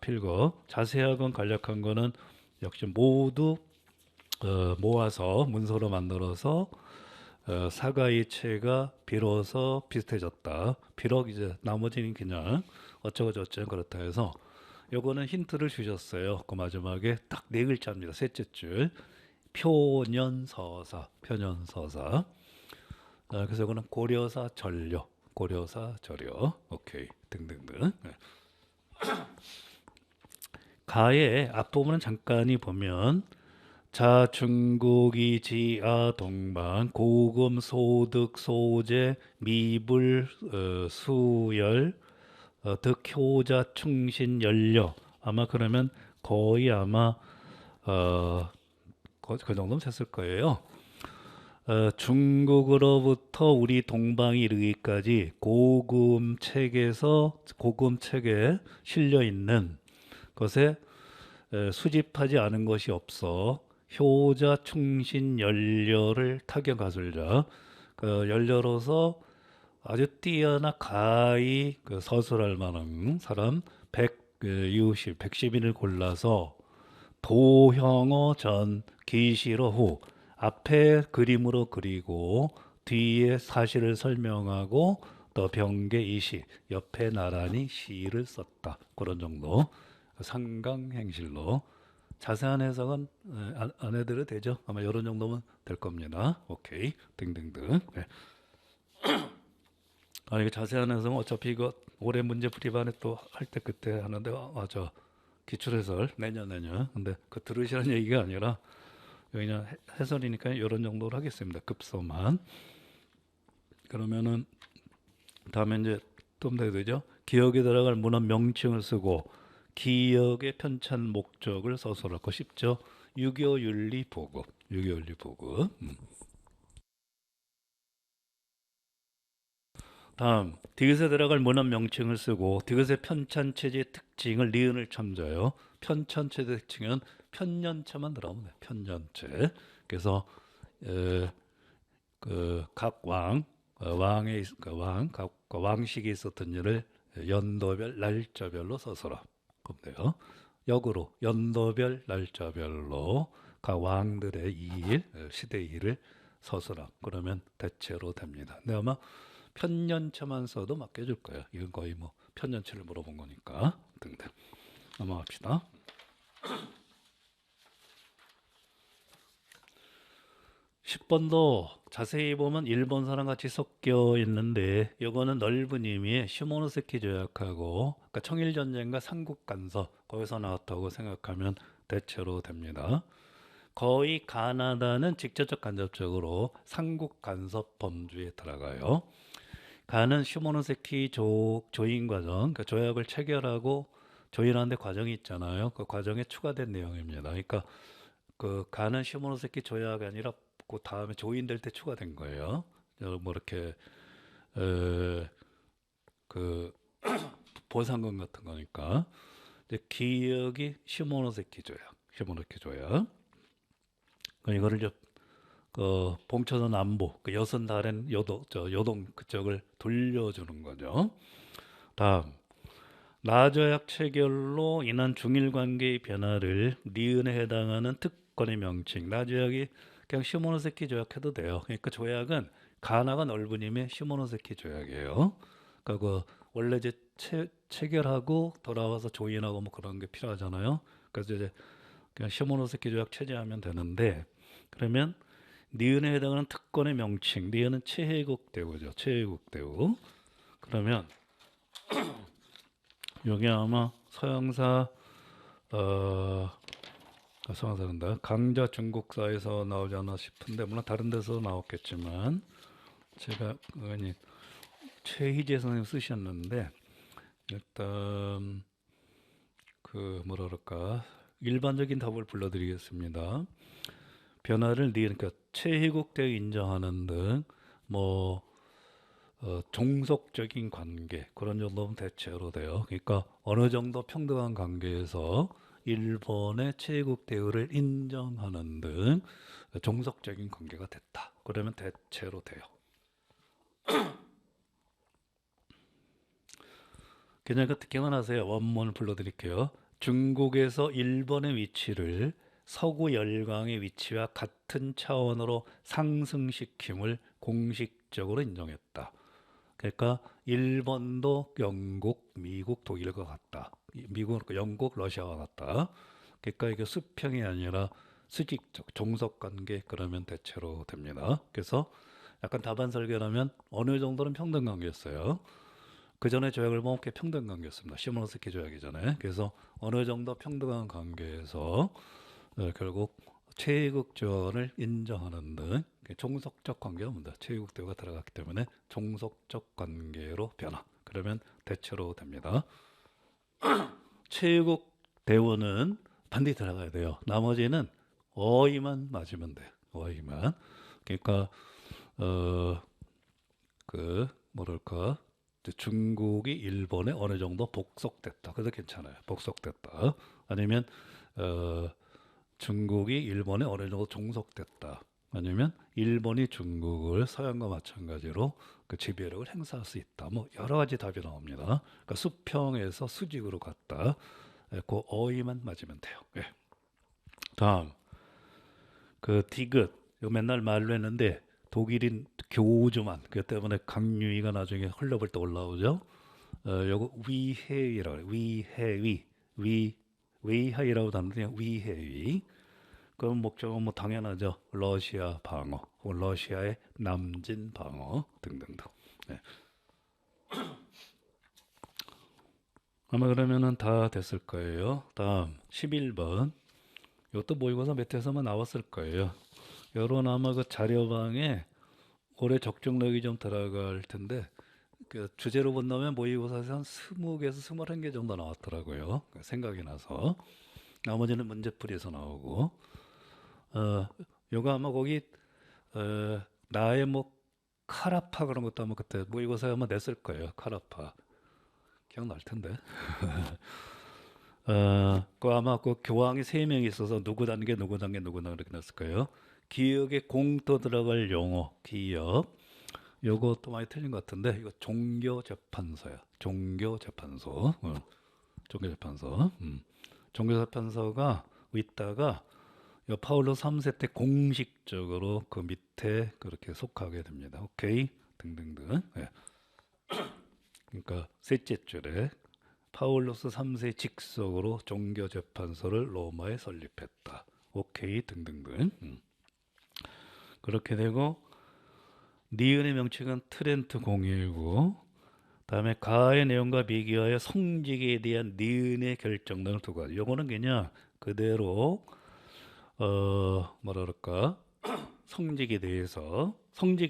필거 자세하건 간략한 거는 역시 모두 모아서 문서로 만들어서 사가이체가 비로소 비슷해졌다. 비록 이제 나머지는 그냥 어쩌고 저쩌고 그렇다 해서 요거는 힌트를 주셨어요. 그 마지막에 딱 네 글자입니다. 셋째 줄 표년서사, 표년서사. 그래서 이거는 고려사 전려, 고려사 절여, 오케이 등등등. 네. 가의 앞부분은 잠깐이 보면 자 중국이 지아 동방 고금 소득 소재 미불 수열 득효자 충신 연려 아마 그러면 거의 아마 그 정도면 됐을 거예요. 중국으로부터 우리 동방이 이르기까지 고금 책에 실려 있는 것에 수집하지 않은 것이 없어 효자 충신 연려를 타격하술자 연려로서 아주 뛰어나 가히 서술할 만한 사람 110인을 골라서 도형어 전 기시로 후 앞에 그림으로 그리고 뒤에 사실을 설명하고 또 병계 이시 옆에 나란히 시를 썼다. 그런 정도 상강행실로 자세한 해석은 안 해드려도 되죠. 아마 이런 정도면 될 겁니다. 오케이 등등등. 네. 이게 자세한 해석은 어차피 이거 올해 문제 풀이반에 또 할 때 그때 하는데 저 기출해설 내년. 근데 그 들으시라는 얘기가 아니라 그냥 해설이니까 이런 정도로 하겠습니다. 급소만. 그러면은 다음에 이제 좀 더 되죠. 기억에 들어갈 문헌 명칭을 쓰고 기억의 편찬 목적을 서술하고 싶죠. 유교윤리 보급. 유교윤리 보급. 다음 디귿에 들어갈 문헌 명칭을 쓰고 디귿의 편찬 체제의 특징을 니은을 참조해요. 편찬 체제 특징은 편년체만 들어가면 돼요. 편년체. 그래서 각 왕의 각 왕식이 있었던 일을 연도별 날짜별로 서서라. 그럼 돼요. 역으로 연도별 날짜별로 각 왕들의 이일 시대 일을 서서라. 그러면 대체로 됩니다. 근데 아마 편년체만 써도 맡겨줄 거예요. 이건 거의 뭐 편년체를 물어본 거니까 등등. 넘어갑시다. 10번도 자세히 보면 일본 사람 같이 섞여 있는데 이거는 넓은 의미의 시모노세키 조약하고 그러니까 청일전쟁과 삼국간서 거기서 나왔다고 생각하면 대체로 됩니다. 거의 가나다는 직접적 간접적으로 삼국간섭 범주에 들어가요. 가는 시모노세키 조인 과정, 그 조약을 체결하고 조인하는데 과정이 있잖아요. 그 과정에 추가된 내용입니다. 그러니까 그 가는 시모노세키 조약이 아니라 그 다음에 조인될 때 추가된 거예요. 뭐 이렇게 에, 그 보상금 같은 거니까. 이제 기억이 시모노세키 조약, 시모노세키 조약. 이거를 이제 봉천은 남부, 그 여선 다른 요동 그쪽을 돌려주는 거죠. 다음, 나조약 체결로 인한 중일 관계의 변화를 니은에 해당하는 특권의 명칭. 나조약이 그냥 시모노세키 조약해도 돼요. 그러니까 조약은 가나가 넓은임의 시모노세키 조약이에요. 그러니까 그 원래 이제 체결하고 돌아와서 조인하고 뭐 그런 게 필요하잖아요. 그래서 이제 그냥 시모노세키 조약 체제하면 되는데, 그러면 니은에 해당하는 특권의 명칭. 니은은 최혜국 대우죠. 최혜국 대우. 그러면 여기 아마 서양사 서양사란다. 강자 중국사에서 나오지 않나 싶은데, 물론 다른 데서 나왔겠지만 제가 아니 최희재 선생님 쓰셨는데, 일단 그 뭐라 그럴까, 일반적인 답을 불러드리겠습니다. 변화를 그러니까 최희국 대우 인정하는 등뭐 종속적인 관계 그런 정도면 대체로 돼요. 그러니까 어느 정도 평등한 관계에서 일본의 최국 대우를 인정하는 등 종속적인 관계가 됐다. 그러면 대체로 돼요. 그냥 듣기만 하세요. 원문을 불러드릴게요. 중국에서 일본의 위치를 서구 열강의 위치와 같은 차원으로 상승시킴을 공식적으로 인정했다. 그러니까 일본도 영국, 미국, 독일과 같다. 미국은 영국, 러시아와 같다. 그러니까 이게 수평이 아니라 수직적, 종속관계 그러면 대체로 됩니다. 그래서 약간 다반 설계라면 어느 정도는 평등관계였어요. 그 전에 조약을 보면 꽤 평등관계였습니다. 시모노세키 조약이잖아요. 그래서 어느 정도 평등한 관계에서 결국 최애국 조언을 인정하는 등 종속적 관계가 옵니다. 최애국 대우가 들어갔기 때문에 종속적 관계로 변화. 그러면 대체로 됩니다. 최애국 대우는 반드시 들어가야 돼요. 나머지는 어휘만 맞으면 돼요. 어휘만. 그러니까 그 뭐랄까, 중국이 일본에 어느 정도 복속됐다. 그래도 괜찮아요. 복속됐다. 아니면 중국이 일본에 어느 정도 종속됐다. 아니면 일본이 중국을 서양과 마찬가지로 그 지배력을 행사할 수 있다. 뭐 여러 가지 답이 나옵니다. 그러니까 수평에서 수직으로 갔다. 그 어휘만 맞으면 돼요. 예. 다음 그 디귿, 이거 맨날 말로 했는데 독일인 교우주만 그 때문에 강유희가 나중에 헐레벌 때 올라오죠. 요거 위해위라고 해요. 위해위라고 하는데 그냥 위해위. 그 목적은 뭐 당연하죠. 러시아 방어, 혹은 러시아의 남진 방어 등등등. 네. 아마 그러면은 다 됐을 거예요. 다음 11번. 이것도 모의고사 몇 회서만 나왔을 거예요. 여론 아마 그 자료방에 올해 적중력이 좀 들어갈 텐데, 그 주제로 본다면 모의고사에서 한 20개에서 21개 정도 나왔더라고요. 생각이 나서. 나머지는 문제풀이에서 나오고. 요거 아마 거기 나의 뭐 카라파 그런 것도 아마 그때 모의고사에 아마 냈을 거예요. 카라파 기억날 텐데. 그 아마 그 교황이 3명이 있어서 누구 단계 누구 단계 누구 단계 이렇게 냈을 거예요. 기억에 공또 들어갈 용어 기억. 요것도 많이 틀린 것 같은데, 이거 종교재판소야. 종교재판소. 종교재판소. 종교재판소가 있다가 파울로 3세 때 공식적으로 그 밑에 그렇게 속하게 됩니다. 오케이? 등등등. 예. 그러니까 셋째 줄에 파울로스 3세 직속으로 종교재판소를 로마에 설립했다. 오케이? 등등등. 그렇게 되고 니은의 명칭은 트렌트 공일고, 다음에 가의 내용과 비교하여 성직에 대한 니은의 결정 등을 두 가지. 요거는 그냥 그대로 뭐라 그럴까, 성직에 대해서 성직,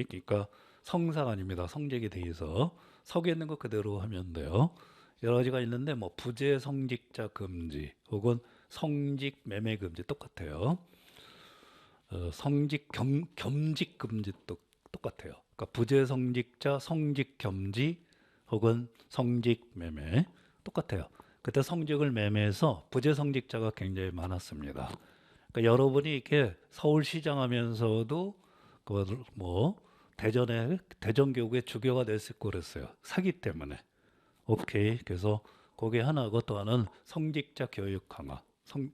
그러니까 성사가 아닙니다. 성직이 돼 있어. 석에 있는 거 그대로 하면 돼요. 여러 가지가 있는데 뭐 부재 성직자 금지 혹은 성직 매매 금지 똑같아요. 성직 겸직 금지도 똑같아요. 그러니까 부재 성직자 성직 겸지 혹은 성직 매매 똑같아요. 그때 성직을 매매해서 부재 성직자가 굉장히 많았습니다. 그러니까 여러분이 이렇게 서울시장 하면서도 그뭐 대전교구의 주교가 됐을 거랬어요. 사기 때문에. 오케이. 그래서 그게 하나고 또 하나는 성직자 교육 강화.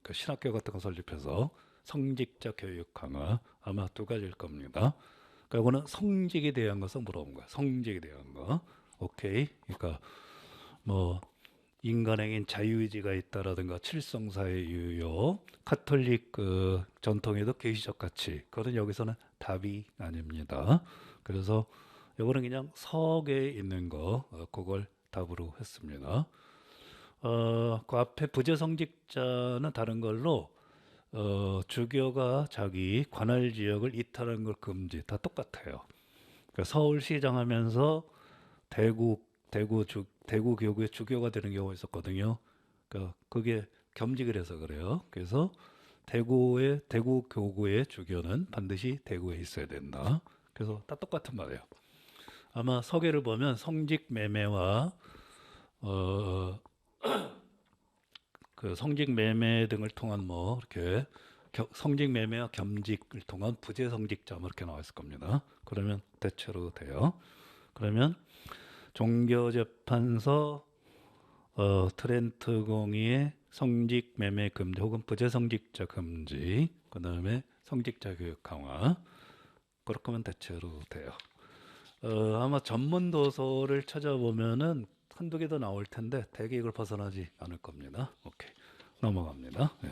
그 신학교 같은 거 설립해서 성직자 교육 강화 아마 두 가지일 겁니다. 그러니까 이거는 성직에 대한 것을 물어본 거야. 성직에 대한 거. 오케이. 그러니까 뭐 인간에겐 자유의지가 있다라든가 칠성사의 유효, 카톨릭 그 전통에도 계시적 가치. 그거는 여기서는 답이 아닙니다. 그래서 이거는 그냥 석에 있는 거 그걸 답으로 했습니다. 그 앞에 부재성직자는 다른 걸로 주교가 자기 관할 지역을 이탈하는 걸 금지. 다 똑같아요. 그러니까 서울시장 하면서 대구 교구의 주교가 되는 경우가 있었거든요. 그러니까 그게 겸직을 해서 그래요. 그래서 대구 교구의 주교는 반드시 대구에 있어야 된다. 그래서 다 똑같은 말이에요. 아마 서계를 보면 성직 매매와 그 성직 매매 등을 통한 뭐 이렇게 성직 매매와 겸직을 통한 부재 성직자 뭐 이렇게 나와 있을 겁니다. 그러면 대체로 돼요. 그러면 종교재판소 트렌트 공의의 성직 매매 금지 혹은 부재 성직자 금지, 그 다음에 성직자 교육 강화, 그렇게 하면 대체로 돼요. 아마 전문 도서를 찾아보면은 한두 개 더 나올 텐데 대개 이걸 벗어나지 않을 겁니다. 오케이. 넘어갑니다. 네.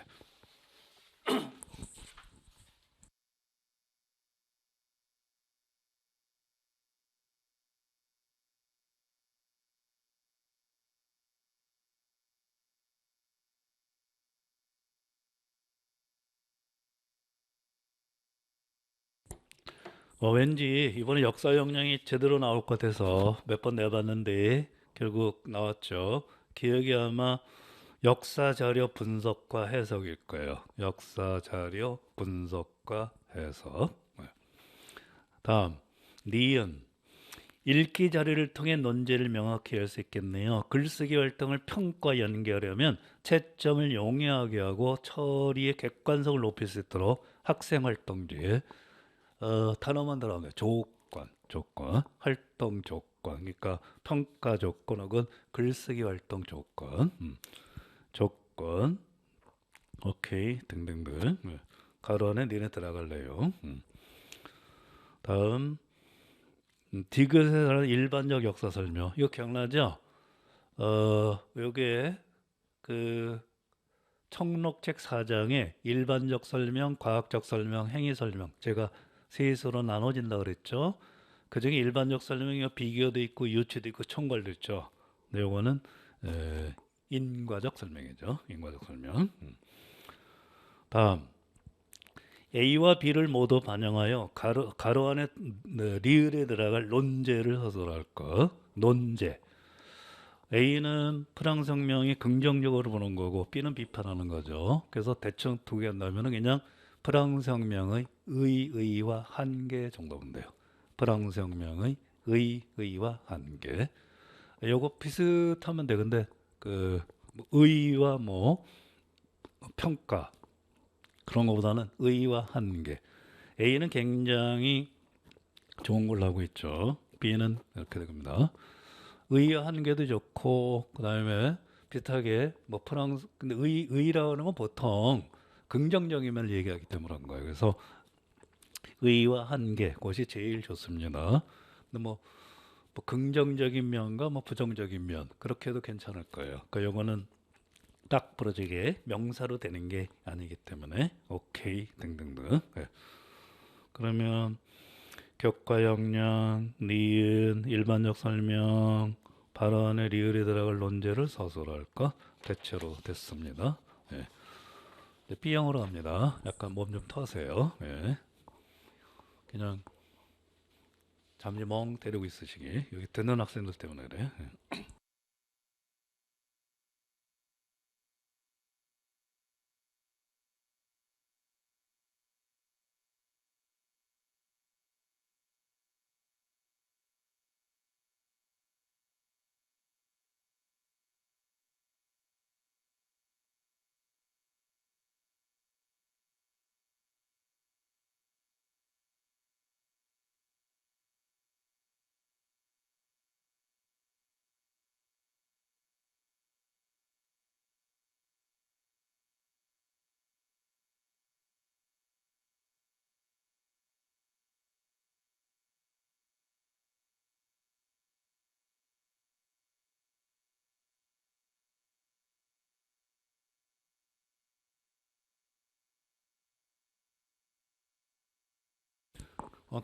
왠지 이번에 역사 역량이 제대로 나올 것 같아서 몇 번 내봤는데 결국 나왔죠. 기억이 아마 역사 자료 분석과 해석일 거예요. 역사 자료 분석과 해석. 네. 다음, 니은. 읽기 자료를 통해 논제를 명확히 할 수 있겠네요. 글쓰기 활동을 평가 연계하려면 채점을 용이하게 하고 처리의 객관성을 높일 수 있도록 학생 활동 뒤에 단어만 들어가면 조건, 활동 조건, 그러니까 평가 조건 혹은 글쓰기 활동 조건, 조건, 오케이 등등등. 가로 안에 니네 들어갈래요. 다음 디귿에 관한 일반적 역사 설명. 이거 기억나죠? 요게 그 청록책 4장에 일반적 설명, 과학적 설명, 행위 설명 제가 셋으로 나눠진다 그랬죠. 그 중에 일반적 설명이 비교도 있고 유추도 있고 총괄도 있죠. 근데 요거는 인과적 설명이죠. 인과적 설명. 다음 A와 B를 모두 반영하여 가로 안에 리을에 들어갈 논제를 서술할 것. 논제. A는 프랑스 혁명이 긍정적으로 보는 거고 B는 비판하는 거죠. 그래서 대충 두 개 한다면 그냥 프랑스 혁명의 의와 한계 정도 보면 돼요. 프랑스 혁명의 의와 한계. 요거 비슷하면 돼. 근데 그 의와 뭐 평가 그런 것보다는 의와 한계. A는 굉장히 좋은 걸 하고 있죠. B는 이렇게 됩니다. 의와 한계도 좋고 그다음에 비슷하게 뭐 프랑스 근데 의라는 건 보통 긍정적인 면을 얘기하기 때문에 그런 거예요. 그래서 의와 한계 그것이 제일 좋습니다. 근데 뭐 긍정적인 면과 뭐 부정적인 면 그렇게 해도 괜찮을 거예요. 그 영어는 딱 부러지게 명사로 되는 게 아니기 때문에 오케이 등등등. 네. 그러면 격과 역량, 니은, 일반적 설명, 발언의 리을에 들어갈 논제를 서술할까? 대체로 됐습니다. 네. B형으로 갑니다. 약간 몸 좀 터세요. 네. 그냥 잠시 멍 때리고 있으시기. 여기 듣는 학생들 때문에 그래.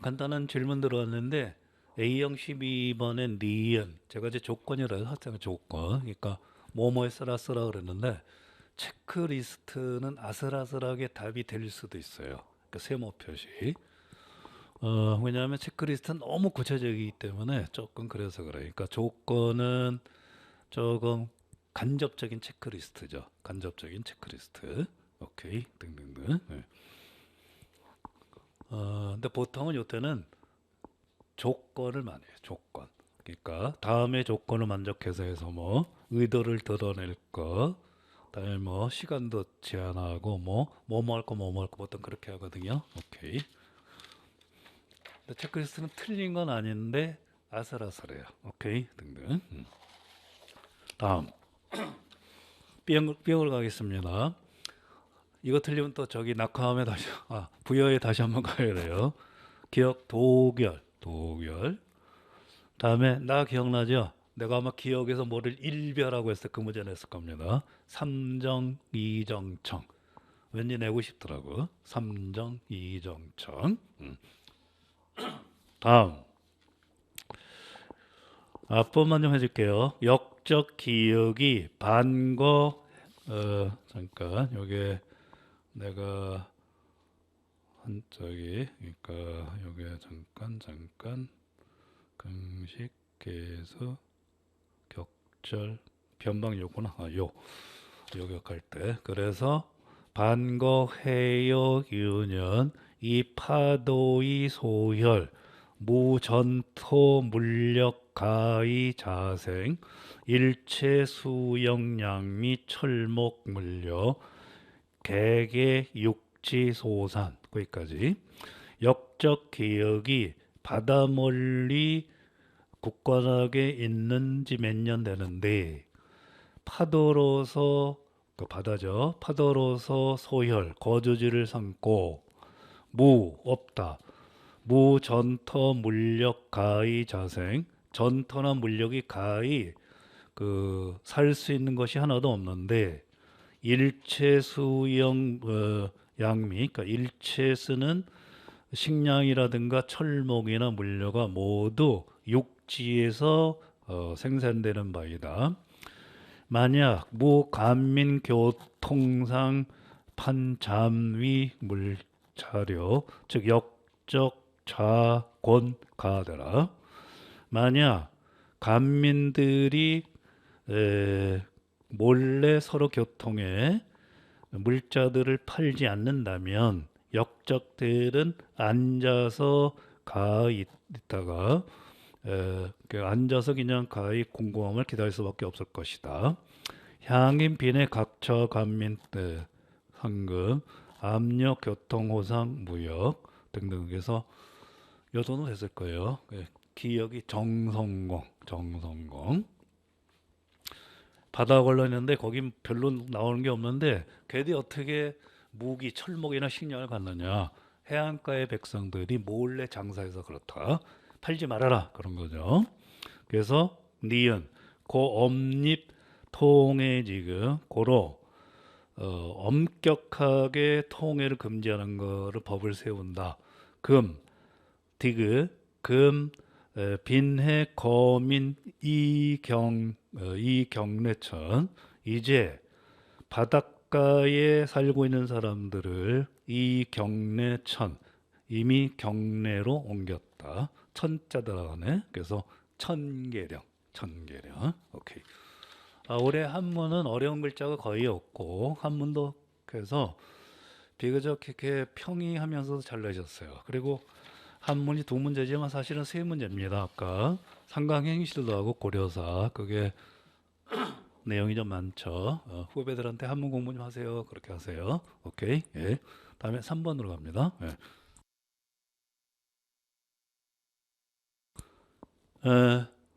간단한 질문 들어왔는데 A형 12번의 니은 제가 이제 조건이라 해서 학생의 조건 그러니까 뭐뭐에 쓰라 그랬는데 체크리스트는 아슬아슬하게 답이 될 수도 있어요. 그러니까 세모 표시. 왜냐하면 체크리스트는 너무 구체적이기 때문에 조금 그래서 그래요. 그러니까 조건은 조금 간접적인 체크리스트죠. 간접적인 체크리스트. 오케이 등등등. 네. 근데 보통은 요때는 조건을 많이 해요. 조건. 그러니까 다음에 조건을 만족해서 해서 뭐 의도를 드러낼 거, 그다음에 뭐 시간도 제한하고 뭐 할 거 뭐 할 거 보통 그렇게 하거든요. 오케이. 근데 체크리스트는 틀린 건 아닌데 아슬아슬해요. 오케이 등등. 다음 B형을 가겠습니다. 이거 틀리면 또 저기 낙화함에 다시 부여에 다시 한번 가야 돼요. 기억 도결. 다음에 나 기억나죠? 내가 아마 기억에서 뭐를 일별하고 했을 그 문제 냈을 겁니다. 삼정 이정청. 왠지 내고 싶더라고. 삼정 이정청. 다음 앞부분만 좀 해줄게요. 역적 기억이 반거 잠깐 요게 내가 한 저기 그러니까 요게 잠깐 금식계에서 격절 변방 요구나 요 요격할 때 그래서 반거 해역 유년 이 파도의 소혈 무전토 물력 가히 자생 일체 수영량 및 철목 물력 개개 육지 소산 거기까지 역적 기억이 바다 멀리 굳건하게 있는지 몇 년 되는데 파도로서 그 바다죠. 파도로서 소혈 거주지를 삼고 무 없다. 무 전터 물력 가히 자생 전터나 물력이 가히 그 살 수 있는 것이 하나도 없는데 일체 수영 양미 그러니까 일체 쓰는 식량이라든가 철목이나 물료가 모두 육지에서 생산되는 바이다. 만약 무간민교통상 판잠위 물자료 즉 역적 자곤 가더라. 만약 간민들이 몰래 서로 교통해 물자들을 팔지 않는다면 역적들은 앉아서 가 있다가 앉아서 그냥 가히 공공함을 기다릴 수밖에 없을 것이다. 향인 빈의 각처 감민 상금 압력 교통호상 무역 등등 해서 요 정도 됐을 거예요. 기억이 정성공 바다 걸렸는데 거긴 별로 나오는 게 없는데 걔들이 어떻게 무기, 철목이나 식량을 갖느냐. 해안가의 백성들이 몰래 장사해서 그렇다. 팔지 말아라. 그런 거죠. 그래서 니은, 고 엄립 통해 지금 고로 엄격하게 통해를 금지하는 거를 법을 세운다. 금, 디귿, 금, 빈해 거민 이경래천 이제 바닷가에 살고 있는 사람들을 이경래천 이미 경내로 옮겼다. 천자 들어가네. 그래서 천계령, 천계령. 오케이. 올해 한문은 어려운 글자가 거의 없고 한문도 그래서 비교적 이렇게 평이하면서도 잘 내셨어요. 그리고 한문이 두 문제지만 사실은 세 문제입니다. 아까 상강행실도 하고 고려사 그게 내용이 좀 많죠. 후배들한테 한문 공부 좀 하세요. 그렇게 하세요. 오케이. 예. 다음에 3번으로 갑니다. 예.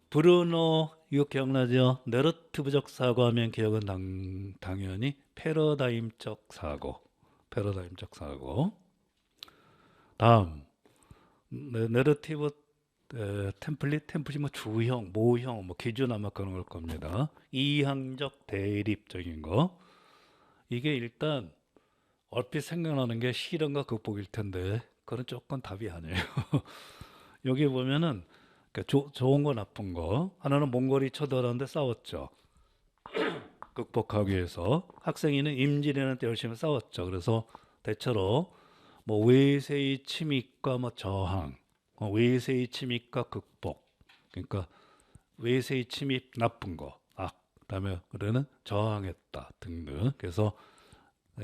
브루노 이거 기억나죠? 내러티브적 사고하면 기억은 당연히 패러다임적 사고. 패러다임적 사고. 다음 내러티브 템플릿 뭐 주형, 모형, 뭐 기준 아마 그런 걸 겁니다. 이항적 대립적인 거. 이게 일단 얼핏 생각나는 게 실현과 극복일 텐데 그건 조금 답이 아니에요. 여기 보면은 좋은 거 나쁜 거 하나는 몽골이 쳐들어왔는데 싸웠죠. 극복하기 위해서 학생이는 임진왜란 열심히 싸웠죠. 그래서 대체로 뭐 외세의 침입과 뭐 저항, 외세의 침입과 극복. 그러니까 외세의 침입 나쁜 거, 그다음에 우리는 저항했다 등등. 그래서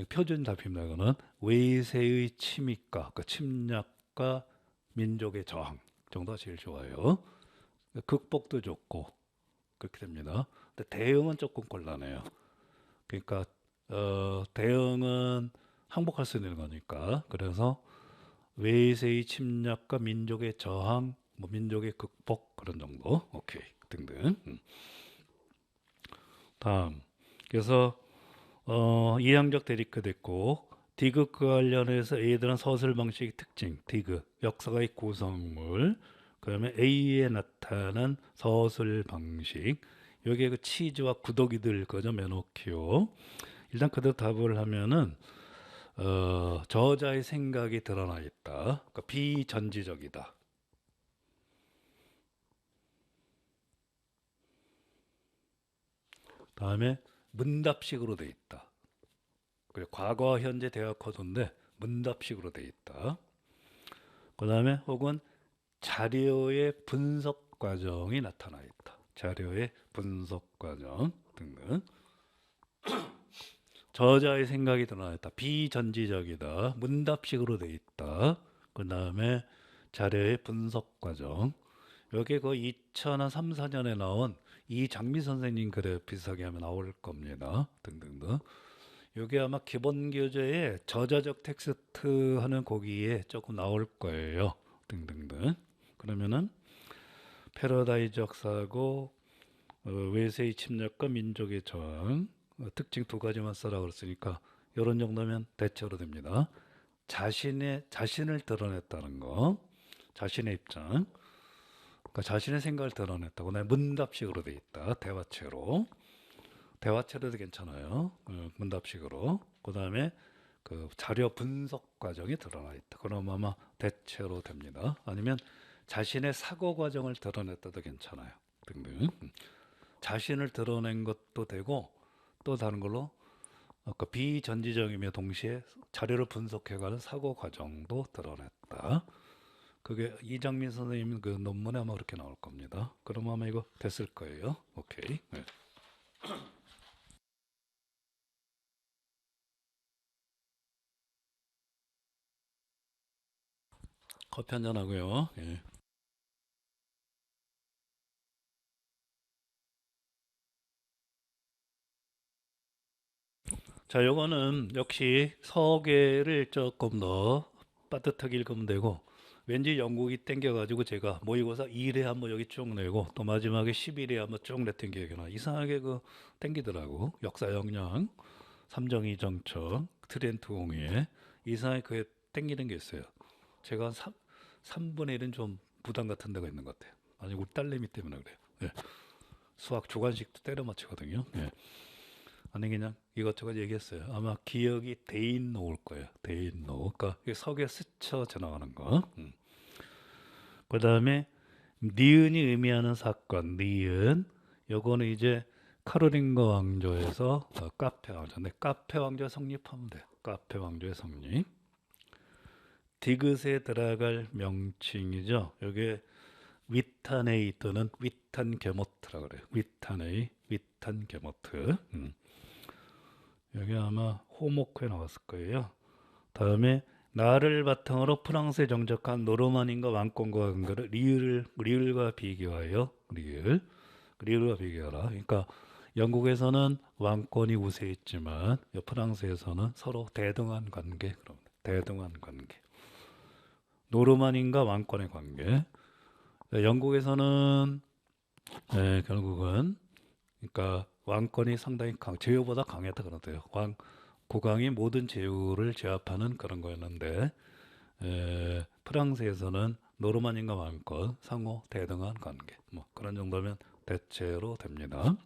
표준 답입니다. 이거는 외세의 침입과 그 침략과 민족의 저항 정도가 제일 좋아요. 극복도 좋고 그렇게 됩니다. 근데 대응은 조금 곤란해요. 그러니까 대응은 항복할 수 있는 거니까. 그래서 외세의 침략과 민족의 저항, 뭐 민족의 극복 그런 정도. 오케이. 등등. 다음. 그래서 이항적 대립가 됐고 디귿과 관련해서 A들은 서술 방식의 특징, 디귿, 역사가의 구성물, 그다음에 A에 나타난 서술 방식. 여기에 그 치즈와 구더기들 거죠, 메노키오. 일단 그대로 답을 하면은 저자의 생각이 드러나 있다. 그러니까 비전지적이다. 다음에 문답식으로 돼 있다. 그래, 과거, 현재, 대화 코드인데 문답식으로 돼 있다. 그 다음에 혹은 자료의 분석 과정이 나타나 있다. 자료의 분석 과정 등등. 저자의 생각이 드러나 있다. 비전지적이다. 문답식으로 돼 있다. 그 다음에 자료의 분석 과정. 여기 그 2003, 4년에 나온 이장미 선생님 글에 비슷하게 하면 나올 겁니다. 등등등. 이게 아마 기본 교재에 저자적 텍스트 하는 거기에 조금 나올 거예요. 등등등. 그러면은 패러다이적 사고, 외세의 침략과 민족의 저항, 특징 두 가지만 써라 그랬으니까 이런 정도면 대체로 됩니다. 자신을 드러냈다는 거, 자신의 입장, 그러니까 자신의 생각을 드러냈다고. 문답식으로 돼 있다. 대화체로도 괜찮아요. 문답식으로. 그 다음에 그 자료 분석 과정이 드러나 있다. 그럼 아마 대체로 됩니다. 아니면 자신의 사고 과정을 드러냈다도 괜찮아요. 등등. 자신을 드러낸 것도 되고 또 다른 걸로 아까 비전지적이며 동시에 자료를 분석해가는 사고 과정도 드러냈다. 그게 이장민 선생님 그 논문에 아마 그렇게 나올 겁니다. 그럼 아마 이거 됐을 거예요. 오케이. 네. 커피 한잔 하고요. 예. 자, 요거는 역시 서계를 조금 더 빠듯하게 읽으면 되고 왠지 영국이 땡겨가지고 제가 모의고사 2회 한번 여기 쭉 내고 또 마지막에 11회 한번 쭉 냈던 기억이 나. 이상하게 그 땡기더라고. 역사 역량, 삼정이 정책, 트렌트 공예 이상하게 그게 땡기는 게 있어요. 제가 한 3분의 1은 좀 부담 같은 데가 있는 것 같아요. 아니 우리 딸내미 때문에 그래요. 예. 수학 주관식도 때려 맞추거든요. 예. 아니 그냥 이것저것 얘기했어요. 아마 기억이 대인노일 거예요. 대인노. 그러니까 석에 스쳐 지나가는 거. 그 다음에 니은이 의미하는 사건. 니은. 요거는 이제 카로린거 왕조에서 카페 왕조. 근데 카페 왕조 성립하면 돼. 카페 왕조의 성립. 디귿에 들어갈 명칭이죠. 여기에 위탄에이 또는 위탄게모트라고 그래요. 위탄에이, 위탄게모트. 여기 아마 호모크에 나왔을 거예요. 다음에 나를 바탕으로 프랑스에 정착한 노르마니인과 왕권과 관계를 리을과 비교하여 리을과 비교하라. 그러니까 영국에서는 왕권이 우세했지만 프랑스에서는 서로 대등한 관계, 그럼 대등한 관계. 노르마니인과 왕권의 관계. 영국에서는 결국은 그러니까 왕권이 상당히 제후보다 강했다 그러대요. 국왕이 모든 제후를 제압하는 그런 거였는데 프랑스에서는 노르마니인과 왕권 상호 대등한 관계 뭐 그런 정도면 대체로 됩니다.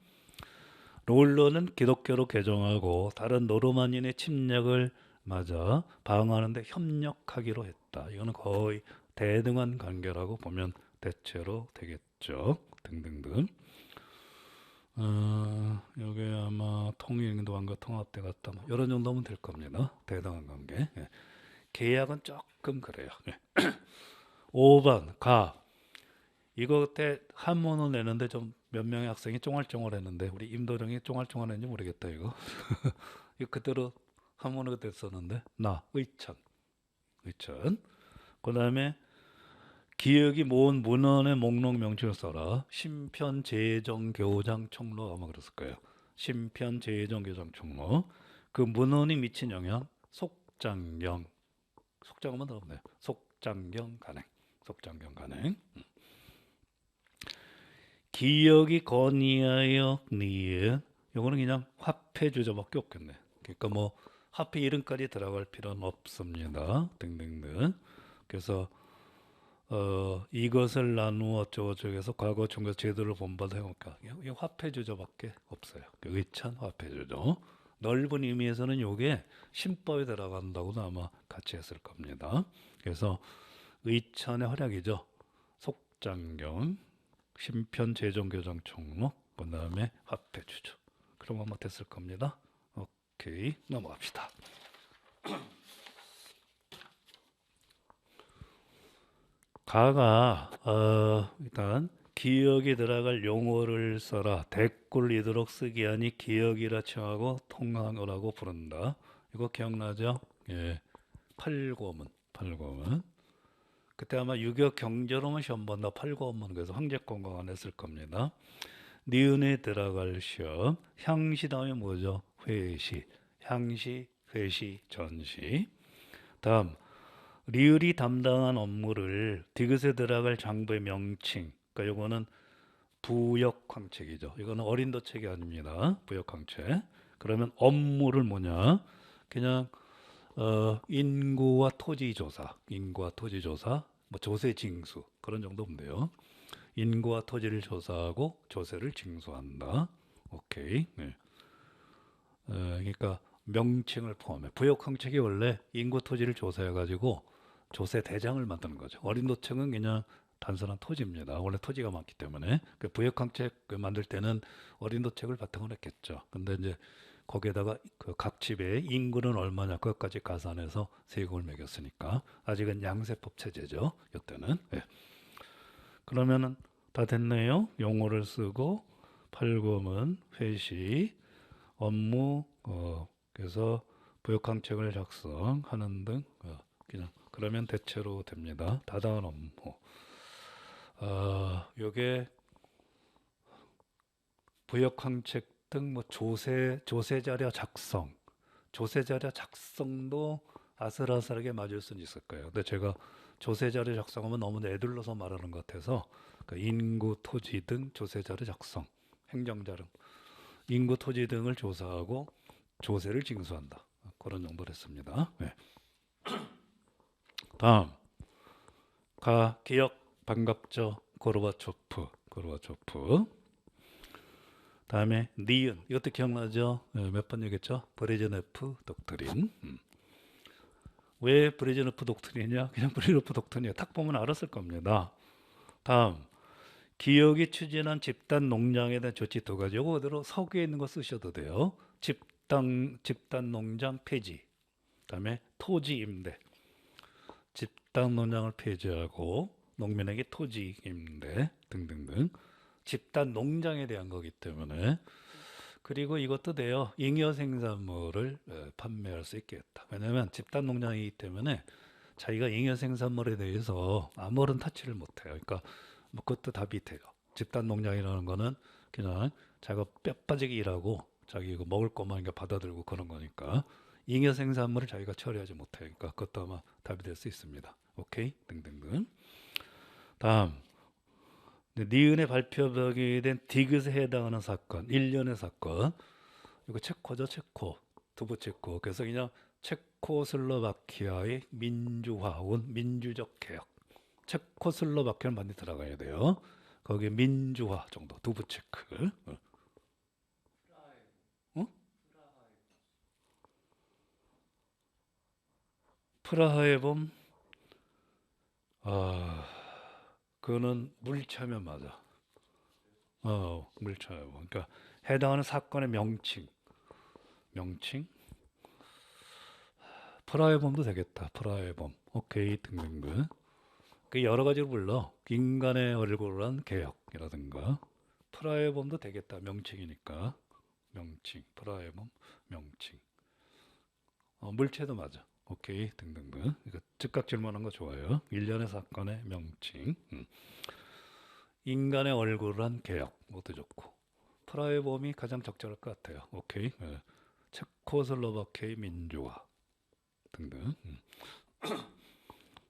롤러는 기독교로 개종하고 다른 노르마니인의 침략을 맞아 방어하는데 협력하기로 했다. 이거는 거의 대등한 관계라고 보면 대체로 되겠죠. 등등등. 여기 아마 통일인도왕과 통합대 같다. 뭐 이런 정도면 될 겁니다. 대등한 관계. 예. 계약은 조금 그래요. 예. 5번 가. 이거 그때 한문을 내는데 좀 몇 명의 학생이 쫑알쫑알했는데 우리 임도령이 쫑알쫑알했는지 모르겠다 이거. 이거 그대로 한문을 그때 썼는데 나 의천. 그 다음에 기역이 모은 문헌의 목록 명칭을 써라. 심편 제정 교장 총로 아마 그랬을 거예요. 심편 제정 교장 총로. 그 문헌이 미친 영향 속장경. 속장만 들어보네요. 속장경 간행. 기역이 건의하여 니은. 요거는 그냥 화폐 주저밖에 없겠네. 그러니까 뭐 화폐 이름까지 들어갈 필요는 없습니다. 등등등. 그래서 이것을 나누어 어쩌고저쩌고해서 과거 중거 제도를 본받아 해볼까. 이 화폐 주저밖에 없어요. 의찬 화폐 주저. 넓은 의미에서는 이게 신법에 들어간다고도 아마 같이 했을 겁니다. 그래서 의찬의 활약이죠. 속장경, 심편 제정교장 총록, 그 다음에 화폐 주저. 그런 거 못했을 겁니다. 오케이, 넘어갑시다. 가가 일단 기역이 들어갈 용어를 써라. 대꿀이도록 쓰기 하니 기역이라 칭하고 통항어라고 부른다. 이거 기억나죠? 예, 팔고문. 그때 아마 유교 경제로만 시험 본다. 팔고문 그래서 황제권광 안 했을 겁니다. 니은에 들어갈 시험. 향시 다음에 뭐죠? 회시. 향시, 회시, 전시. 다음 리을이 담당한 업무를 디귿에 들어갈 장부의 명칭. 그러니까 이거는 부역황책이죠. 이거는 어린도책이 아닙니다. 부역황책. 그러면 업무를 뭐냐? 그냥 인구와 토지 조사, 뭐 조세 징수 그런 정도면 돼요. 인구와 토지를 조사하고 조세를 징수한다. 오케이. 네. 그러니까 명칭을 포함해. 부역황책이 원래 인구 토지를 조사해가지고 조세 대장을 만드는 거죠. 어린도청은 그냥 단순한 토지입니다. 원래 토지가 많기 때문에 그 부역황책 만들 때는 어린도책을 바탕으로 했겠죠. 근데 이제 거기에다가 그 각 집의 인구는 얼마냐 그것까지 가산해서 세금을 매겼으니까 아직은 양세법 체제죠. 이때는. 네. 그러면은 다 됐네요. 용어를 쓰고 팔금은 회시 업무 그래서 부역항책을 작성하는 등 그냥 그러면 대체로 됩니다. 다당한 업무. 요게 부역항책 등 뭐 조세 자료 작성도 아슬아슬하게 맞을 수는 있을 거예요. 근데 제가 조세 자료 작성하면 너무 애들러서 말하는 것 같아서 그 인구, 토지 등 조세 자료 작성, 행정자료, 인구, 토지 등을 조사하고 조세를 징수한다. 그런 정도로 했습니다. 네. 다음 가 기억 반갑죠. 고르바초프. 다음에 니은 이것도 기억나죠? 몇 번 얘기했죠? 브레즈네프 독트린. 왜 브레즈네프 독트린이냐? 그냥 브레즈네프 독트린이야. 딱 보면 알았을 겁니다. 다음 기역이 추진한 집단 농장에 대한 조치 두 가지. 이거 그대로 서기에 있는 거 쓰셔도 돼요. 집단 농장 폐지. 그다음에 토지 임대. 집단 농장을 폐지하고 농민에게 토지임대 등등등 집단 농장에 대한 거기 때문에 그리고 이것도 돼요. 잉여 생산물을 판매할 수 있게 했다. 왜냐하면 집단 농장이기 때문에 자기가 잉여 생산물에 대해서 아무런 타치를 못해요. 그러니까 뭐 그것도 답이 돼요. 집단 농장이라는 거는 그냥 자기가 뼈 빠지게 일하고 자기 이거 먹을 것만 그냥 받아들고 그런 거니까 잉여 생산물을 자기가 처리하지 못해요. 그러니까 그것도 아마 답이 될 수 있습니다. 오케이? 등등등. 다음 니은의 발표벽이 된 디귿에 해당하는 사건, 일련의 사건. 이거 체코죠, 체코. 두부 체코. 그래서 그냥 체코슬로바키아의 민주화 혹은 민주적 개혁. 체코슬로바키아는 많이 들어가야 돼요. 거기에 민주화 정도, 두부 체크. 어? 프라하의 봄, 아, 그거는 물차면 맞아. 물차요. 그러니까 해당하는 사건의 명칭, 명칭. 프라하의 봄도 되겠다. 프라하의 봄. 오케이, 등등등. 그 여러 가지로 불러. 인간의 얼굴을 한 개혁이라든가. 프라하의 봄도 되겠다. 명칭이니까. 명칭. 프라하의 봄, 명칭. 물체도 맞아. 오케이, 등등등. 이거 즉각 질문한 거 좋아요. 일련의 사건의 명칭. 인간의 얼굴을 한 개혁. 모두 좋고. 프라하의 봄이 가장 적절할 것 같아요. 오케이. 체코슬로바키아의 민주화 등등.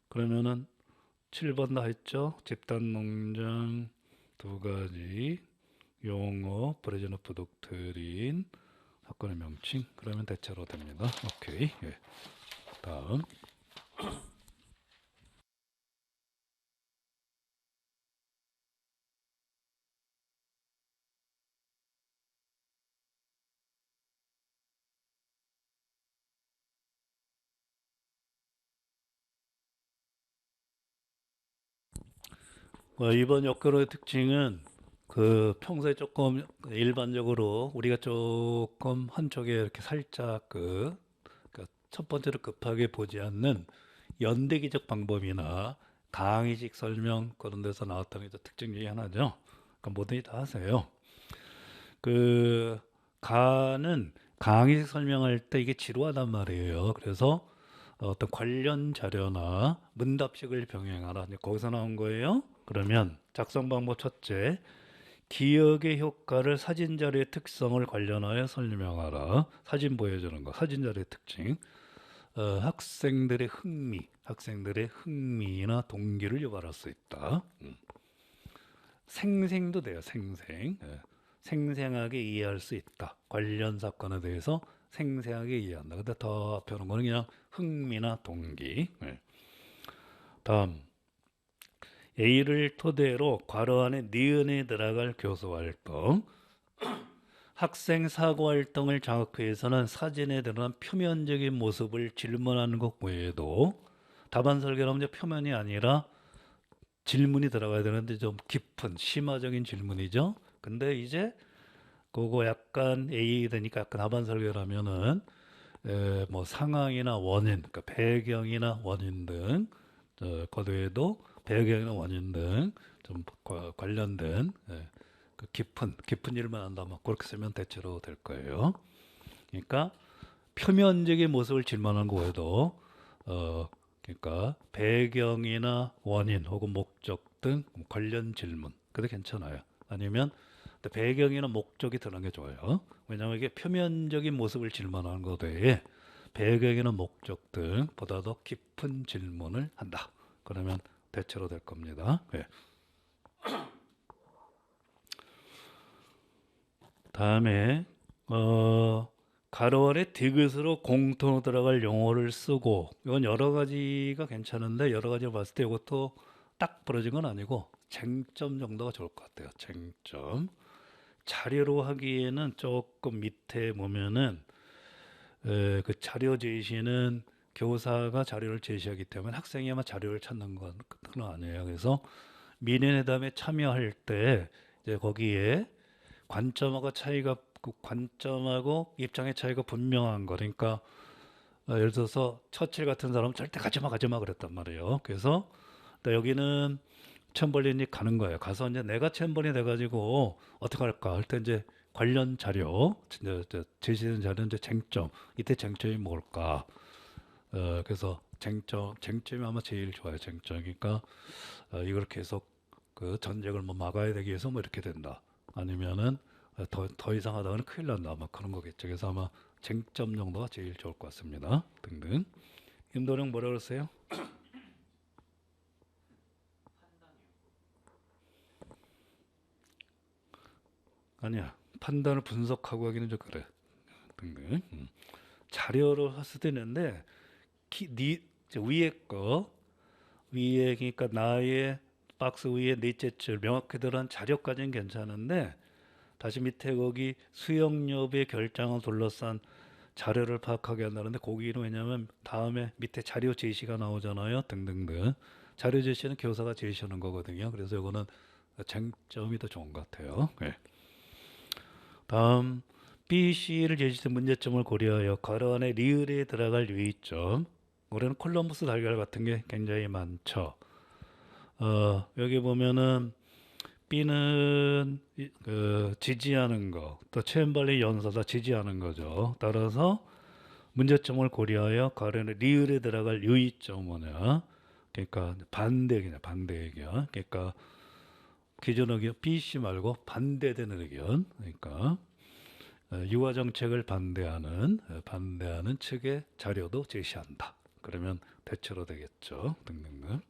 그러면은 7번 다 했죠? 집단 농장 두 가지 용어 브레즈너프 독트린 사건의 명칭 그러면 대체로 됩니다. 오케이. 예. 다음 이번 역학의 특징은 그 평소에 조금 일반적으로 우리가 조금 한쪽에 이렇게 살짝 첫 번째로 급하게 보지 않는 연대기적 방법이나 강의식 설명 그런 데서 나왔던 게 특징 중에 하나죠. 그러니까 뭐든지 다 하세요. 그 가는 강의식 설명할 때 이게 지루하단 말이에요. 그래서 어떤 관련 자료나 문답식을 병행하라. 이제 거기서 나온 거예요. 그러면 작성 방법 첫째, 기억의 효과를 사진 자료의 특성을 관련하여 설명하라. 사진 보여주는 거, 사진 자료의 특징. 학생들의 흥미나 동기를 유발할 수 있다. 생생도 돼요, 생생. 생생하게 이해할 수 있다. 관련 사건에 대해서 생생하게 이해한다. 근데 더 앞에는 거는 그냥 흥미나 동기. 다음, A를 토대로 괄호 안에 니은에 들어갈 교수 활동. 학생 사고 활동을 장악하기 위해서는 사진에 드러난 표면적인 모습을 질문하는 것 외에도 답안 설계는 이제 표면이 아니라 질문이 들어가야 되는데 좀 깊은 심화적인 질문이죠. 근데 이제 그거 약간 A 되니까 약간 답안 설계를 하면은 뭐 상황이나 원인, 그러니까 배경이나 원인 등, 그 외에도 배경이나 원인 등 좀 관련된 그 깊은 일만 한다면 그렇게 쓰면 대체로 될 거예요. 그러니까 표면적인 모습을 질문하는 거 외에도 그러니까 배경이나 원인 혹은 목적 등 관련 질문 그래도 괜찮아요. 아니면 배경이나 목적이 드러난 게 좋아요. 왜냐하면 이게 표면적인 모습을 질문하는 것 외에 배경이나 목적 등보다 더 깊은 질문을 한다. 그러면 대체로 될 겁니다. 네. 다음에 가로 아래 디귿으로 공통으로 들어갈 용어를 쓰고 이건 여러 가지가 괜찮은데 여러 가지를 봤을 때 이것도 딱 부러진 건 아니고 쟁점 정도가 좋을 것 같아요. 쟁점. 자료로 하기에는 조금 밑에 보면은 그 자료 제시는 교사가 자료를 제시하기 때문에 학생이 아마 자료를 찾는 건 아니에요. 그래서 미래회담에 참여할 때 이제 거기에 관점하고 차이가 그 관점하고 입장의 차이가 분명한 거. 그러니까 예를 들어서 처칠 같은 사람은 절대 가지 마 그랬단 말이에요. 그래서 또 여기는 챔버린이 가는 거예요. 가서 이제 내가 챔버린이 돼가지고 어떻게 할까 할 때 이제 관련 자료, 제시된 자료 이제 쟁점, 이때 쟁점이 뭘까? 그래서 쟁점이 아마 제일 좋아요. 쟁점. 그러니까 이걸 계속 그 전쟁을 뭐 막아야 되기 위해서 뭐 이렇게 된다. 아니면은 더 이상 하다가는 큰일 난다. 아마 그런 거겠죠. 그래서 아마 쟁점 정도가 제일 좋을 것 같습니다. 등등. 임도령 뭐라 그랬어요? 아니야. 판단을 분석하고 하기는 좀 그래. 등등. 자료를 할 수도 있는데 위에 거 위에 그러니까 나의 박스 위에 넷째 줄 명확히 들어간 자료까지는 괜찮은데 다시 밑에 거기 수용료의 결정을 둘러싼 자료를 파악하게 한다는데 거기는 왜냐면 다음에 밑에 자료 제시가 나오잖아요. 등등등. 자료 제시는 교사가 제시하는 거거든요. 그래서 이거는 쟁점이 더 좋은 것 같아요. 네. 다음 B, C를 제시된 문제점을 고려하여 괄호 안에 리을에 들어갈 유의점. 올해는 콜럼버스 달걀 같은 게 굉장히 많죠. 여기 보면은 B는 지지하는 거, 또 챔벌린 연사다 지지하는 거죠. 따라서 문제점을 고려하여 가론의 리을에 들어갈 유의점 뭐냐? 그러니까 반대 의견, 반대 의견. 그러니까 기존 의견 B, C 말고 반대되는 의견. 그러니까 유아 정책을 반대하는 측의 자료도 제시한다. 그러면 대체로 되겠죠. 등등등.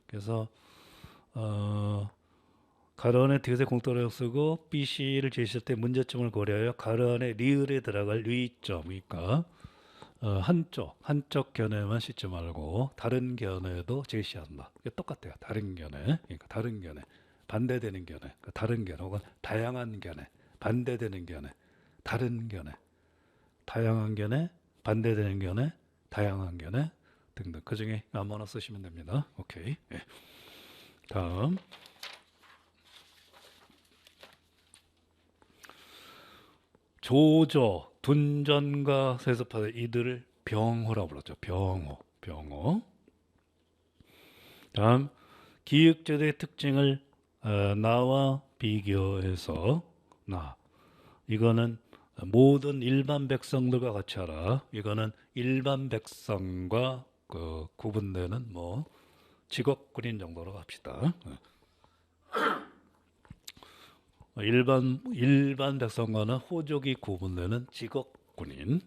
그래서 가로 안에 디귿의 공통어를 쓰고 BC를 제시할 때 문제점을 고려하여 가로 안에 리을에 들어갈 유의점, 그러니까 한쪽 견해만 씻지 말고 다른 견해도 제시한다. 이게 똑같아요. 다른 견해, 그러니까 다른 견해, 반대되는 견해, 그러니까 다른 견해 혹은 다양한 견해, 반대되는 견해, 다른 견해, 다양한 견해, 반대되는 견해, 다양한 견해 등등. 그 중에 아무나 쓰시면 됩니다. 오케이. 예. 다음. 조조, 둔전과 세습하다 이들을 병호라고 불렀죠. 병호. 다음 기역제도의 특징을 나와 비교해서 이거는 모든 일반 백성들과 같이 하라. 이거는 일반 백성과 구분되는 뭐 직업군인 정도로 합시다. 일반 백성과는 호족이 구분되는 직업군인.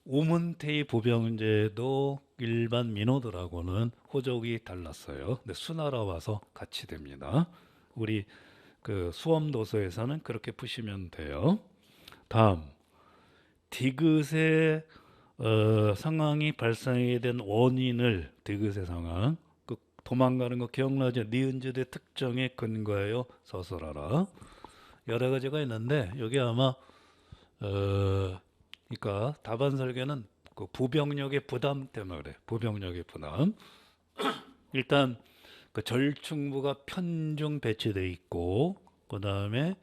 우문태의 부병제도 일반 민호들하고는 호족이 달랐어요. 근데 수나라 와서 같이 됩니다. 우리 그 수험도서에서는 그렇게 푸시면 돼요. 다음 디귿의 상황이 발생하게 된 원인을 디귿의 상황 도망가는 거 기억나죠? 니은지대 특정에 근거하여 서술하라. 여러 가지가 있는데 여기 아마 그러니까 답안 설계는 그 부병력의 부담 때문에 그래. 부병력의 부담. 일단 그 절충부가 편중 배치돼 있고 그 다음에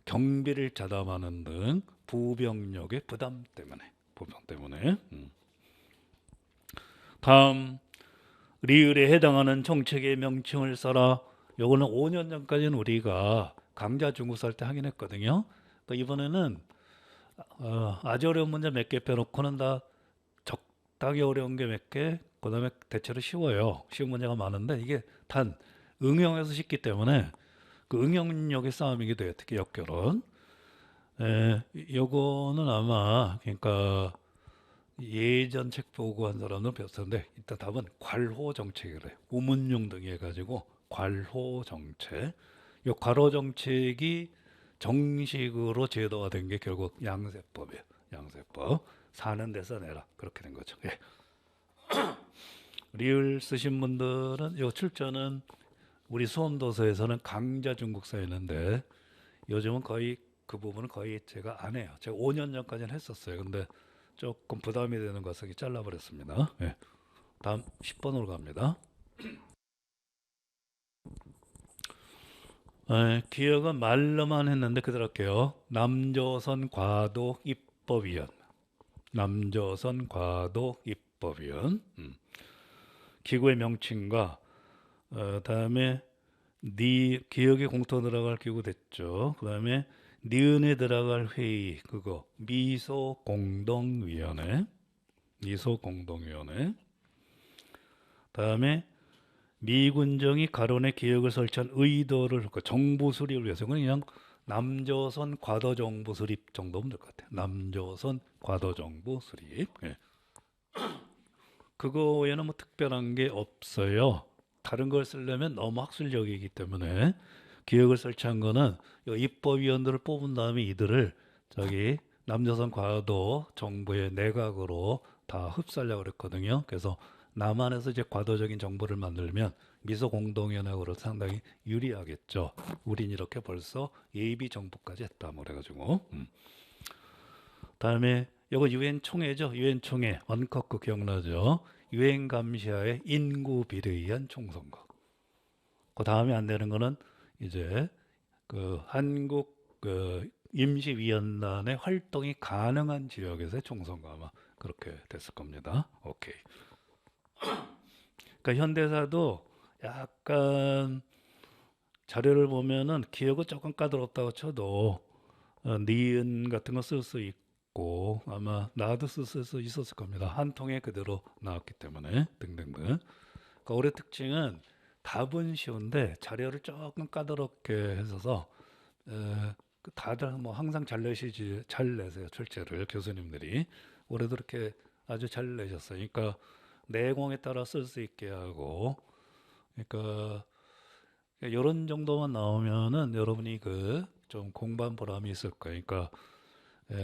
경비를 자담하는 등 부병력의 부담 때문에. 다음 리을에 해당하는 정책의 명칭을 써라. 요거는 5년 전까지는 우리가 강좌 중국 살 때 하긴 했거든요. 그러니까 이번에는 아주 어려운 문제 몇 개 빼놓고는 다 적당히 어려운 게 몇 개, 그 다음에 대체로 쉬워요. 쉬운 문제가 많은데 이게 단 응용해서 쉽기 때문에 그 응용력의 싸움이기도 해요. 특히 역결혼. 요거는 아마 그러니까 예전 책 보고 한 사람은 배웠었는데 일단 답은 괄호 정책이래요. 우문용 등이 해가지고 괄호 정책. 이 괄호 정책이 정식으로 제도화 된 게 결국 양세법이에요. 양세법. 사는 데서 내라. 그렇게 된 거죠. 예. 리을 쓰신 분들은 요 출전은 우리 수험도서에서는 강좌 중국사 있는데 요즘은 거의 그 부분은 거의 제가 안 해요. 제가 5년 전까지는 했었어요. 근데 조금 부담이 되는 것을 잘라버렸습니다. 네. 다음 10번으로 갑니다. 기억은 말로만 했는데 그대로 할게요. 남조선 과도 입법위원. 남조선 과도 입법위원. 기구의 명칭과 다음에 기억에 공터 들어갈 기구 됐죠. 그 다음에 니은에 들어갈 회의 그거 미소공동위원회. 다음에 미군정이 가론에 기억을 설치한 의도를 정보 수립을 위해서 그냥 남조선 과도 정보 수립 정도면 될 것 같아요. 남조선 과도 정보 수립. 예. 그거 외에는 뭐 특별한 게 없어요. 다른 걸 쓰려면 너무 학술적이기 때문에 기억을 설치한 거는 입법위원들을 뽑은 다음에 이들을 저기 남조선 과도 정부의 내각으로 다 흡수하려고 그랬거든요. 그래서 남한에서 이제 과도적인 정보를 만들면 미소공동연합으로 상당히 유리하겠죠. 우린 이렇게 벌써 예비 정보까지 했다 뭐 그래가지고. 다음에 이거 유엔 총회죠. 유엔 총회 원커크 기억나죠? 유엔 감시하에 인구 비례에 의한 총선거. 그 다음에 안 되는 거는 이제 그 한국 그 임시위원단의 활동이 가능한 지역에서의 총선거 아마 그렇게 됐을 겁니다. 오케이. 그러니까 현대사도 약간 자료를 보면은 기억은 조금 까다롭다고 쳐도 니은 같은 거 쓸 수 있고 아마 나도 쓸 수 있었을 겁니다. 한 통에 그대로 나왔기 때문에 등등등. 그러니까 올해 특징은 답은 쉬운데 자료를 조금 까다롭게 해서 다들 뭐 항상 잘 내시지 잘 내세요 출제를 교수님들이 올해도 이렇게 아주 잘 내셨어요. 그러니까 내공에 따라 쓸 수 있게 하고 그러니까 이런 정도만 나오면은 여러분이 그 좀 공부한 보람이 있을 거예요. 그러니까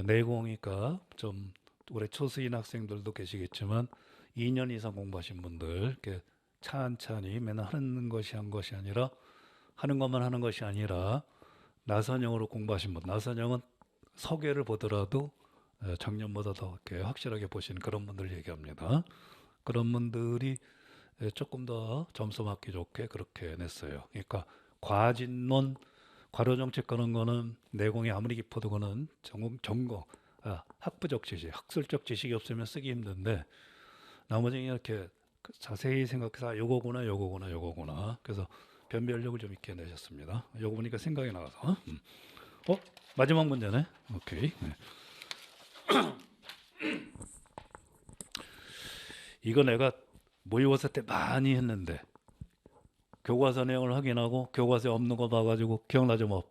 내공이니까 좀 올해 초수인 학생들도 계시겠지만 2년 이상 공부하신 분들 이렇게 찬찬히 맨날 하는 것이 한 것이 아니라 하는 것만 하는 것이 아니라 나선형으로 공부하신 분, 나선형은 서계를 보더라도 작년보다 더 이렇게 확실하게 보시는 그런 분들 얘기합니다. 그런 분들이 조금 더 점수 맞기 좋게 그렇게 냈어요. 그러니까 과진론, 과로정책 그런 거는 내공이 아무리 깊어도 그거는 학부적 지식, 학술적 지식이 없으면 쓰기 힘든데 나머지는 이렇게 자세히 생각해서 요거구나. 그래서 변별력을 좀 있게 내셨습니다. 요거 보니까 생각이 나서. 마지막 문제네. 오케이. 네. 이거 내가 모의고사 때 많이 했는데 교과서 내용을 확인하고 교과서에 없는 거 봐가지고 기억나죠? 뭐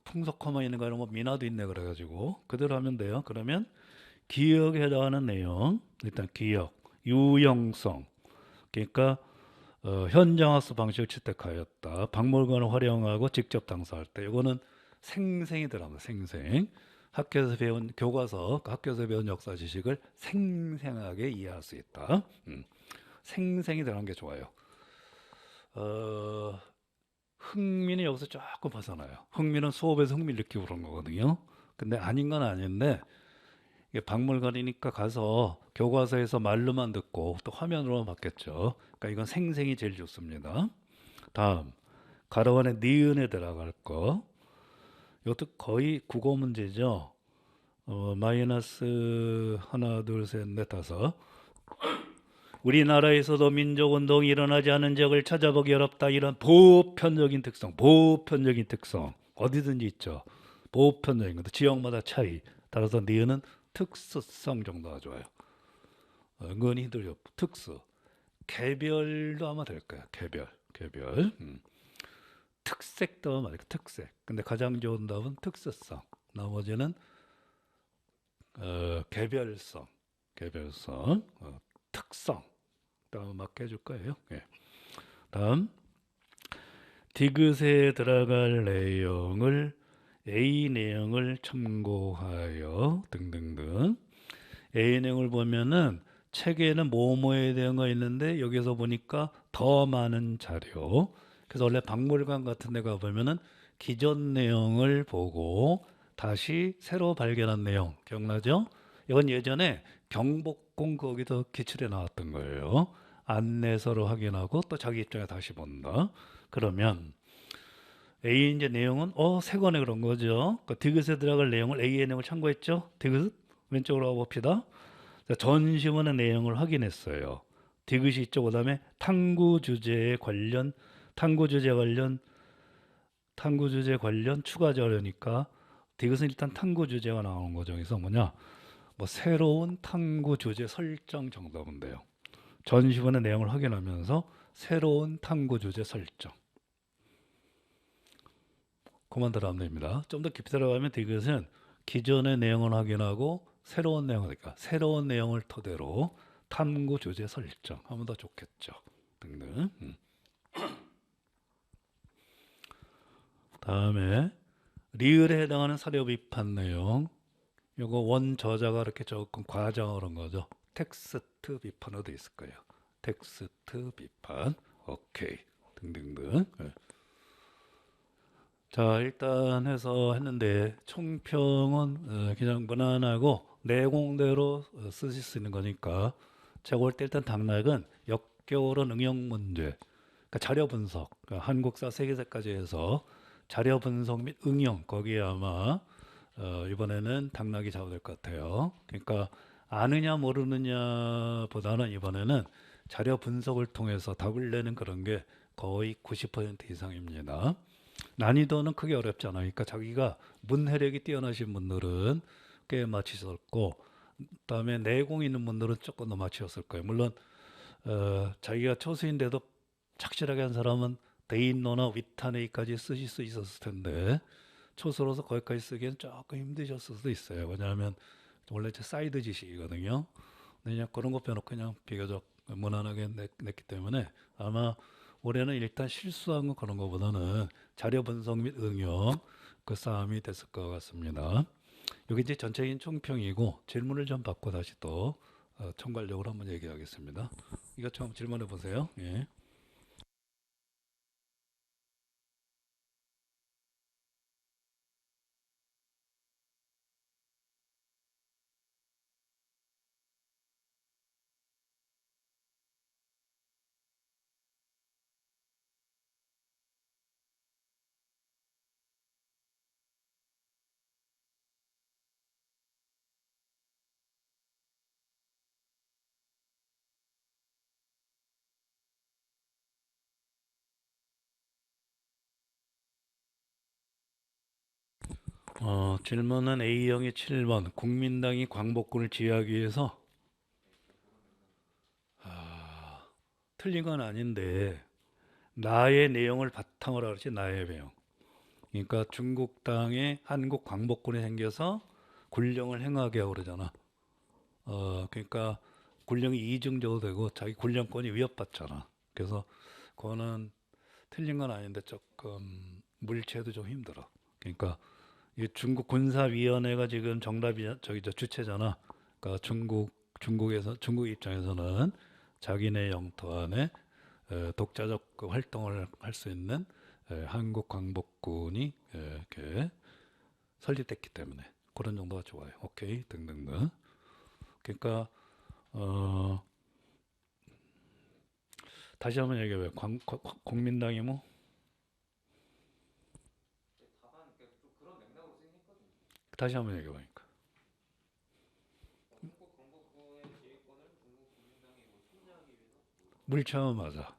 풍속화만 있는 거 아니라 뭐 민화도 있네 그래가지고 그대로 하면 돼요. 그러면 기억에 해당하는 내용 일단 기억, 유형성 그러니까 현장학습 방식을 채택하였다. 박물관을 활용하고 직접 당사할 때 이거는 생생히 들어갑니다. 생생. 학교에서 배운 교과서, 학교에서 배운 역사 지식을 생생하게 이해할 수 있다. 생생히 들어간 게 좋아요. 흥미는 여기서 조금 벗어나요. 흥미는 수업에서 흥미를 느끼고 그런 거거든요. 근데 아닌 건 아닌데 이게 박물관이니까 가서 교과서에서 말로만 듣고 또 화면으로 봤겠죠. 그러니까 이건 생생히 제일 좋습니다. 다음 가로원에 니은에 들어갈 거. 이것도 거의 국어 문제죠. 마이너스 하나, 둘, 셋, 넷, 다섯. 우리나라에서도 민족운동이 일어나지 않은 지역을 찾아보기 어렵다. 이런 보편적인 특성. 어디든지 있죠. 보편적인 것도 지역마다 차이. 따라서 니은은 특수성 정도가 좋아요. 은근히 힘들죠. 특수. 개별도 아마 될 거야. 개별. 특색도 말이야. 특색. 근데 가장 좋은 답은 특수성. 나머지는 개별성, 특성. 다음 맞게 해줄 거예요. 예. 다음 디귿에 들어갈 내용을 A 내용을 참고하여 등등등. A 내용을 보면은 책에는 뭐뭐에 대한 거 있는데 여기서 보니까 더 많은 자료. 그래서 원래 박물관 같은 데 가보면은 기존 내용을 보고 다시 새로 발견한 내용 기억나죠? 이건 예전에 경복궁 거기서 기출에 나왔던 거예요. 안내서로 확인하고 또 자기 입장에 다시 본다. 그러면 A 이제 내용은 세 권에 그런 거죠. 그 디귿에 들어갈 내용을 A의 내용을 참고했죠. 디귿 왼쪽으로 가봅시다. 자, 전시문의 내용을 확인했어요. 디귿이 있죠. 그다음에 탐구 주제 관련 탐구 주제 관련 추가 자료니까 디귿은 일단 탐구 주제가 나오는 거죠. 그래서 뭐냐? 뭐 새로운 탐구 주제 설정 정도면 돼요. 전시본의 내용을 확인하면서 새로운 탐구 주제 설정. 그만 들어가면 됩니다. 좀 더 깊이 들어가면 디귿은 기존의 내용을 확인하고 새로운 내용을 그러니까 새로운 내용을 토대로 탐구 주제 설정 하면 더 좋겠죠. 등등. 다음에 리을에 해당하는 사료 비판 내용. 요거 원 저자가 이렇게 조금 과장을 한 거죠. 텍스트 비판으로 돼 있을 거예요. 텍스트 비판. 오케이. 등등등. 예. 자, 일단 해서 했는데 총평은 그냥 무난하고 내공대로 쓰실 수 있는 거니까 제가 볼 때 일단 당락은 역겨울은 응용 문제, 그러니까 자료 분석, 그러니까 한국사, 세계사까지 해서 자료 분석 및 응용 거기에 아마 이번에는 당락이 잡아야 될 것 같아요. 그러니까 아느냐 모르느냐보다는 이번에는 자료 분석을 통해서 답을 내는 그런 게 거의 90% 이상입니다. 난이도는 크게 어렵지 않아요. 그러니까 자기가 문해력이 뛰어나신 분들은 꽤 맞히셨고, 그다음에 내공 있는 분들은 조금 더 맞추셨을 거예요. 물론 자기가 초수인데도 착실하게 한 사람은 대인노나 위탄회의까지 쓰실 수 있었을 텐데 초수로서 거기까지 쓰기엔 조금 힘드셨을 수도 있어요. 왜냐하면 원래 제 사이드 지식이거든요. 근데 그냥 그런 거 빼놓고 그냥 비교적 무난하게 냈기 때문에 아마 올해는 일단 실수한 거 그런 거보다는 자료 분석 및 응용 그 싸움이 됐을 것 같습니다. 여기 이제 전체적인 총평이고 질문을 좀 받고 다시 또 총괄적으로 한번 얘기하겠습니다. 이거 좀 질문해 보세요. 예. 질문은 A형의 7번. 국민당이 광복군을 지휘하기 위해서 틀린 건 아닌데 나의 내용을 바탕으로 하지 나의 내용. 그러니까 중국 땅에 한국 광복군이 생겨서 군령을 행하게 하고 그러잖아. 그러니까 군령이 이중적으로 되고 자기 군령권이 위협받잖아. 그래서 그거는 틀린 건 아닌데 조금 물체도 좀 힘들어. 그러니까 이 중국 군사위원회가 지금 정답이 저기 저 주체잖아. 그러니까 중국에서 중국 입장에서는 자기네 영토 안에 독자적 그 활동을 할 수 있는 한국 광복군이 이렇게 설립됐기 때문에 그런 정도가 좋아요. 오케이 등등등. 그러니까 어, 다시 한번 얘기해봐요. 국민당이 뭐 다시 한번 얘기해보니까 물체는 맞아.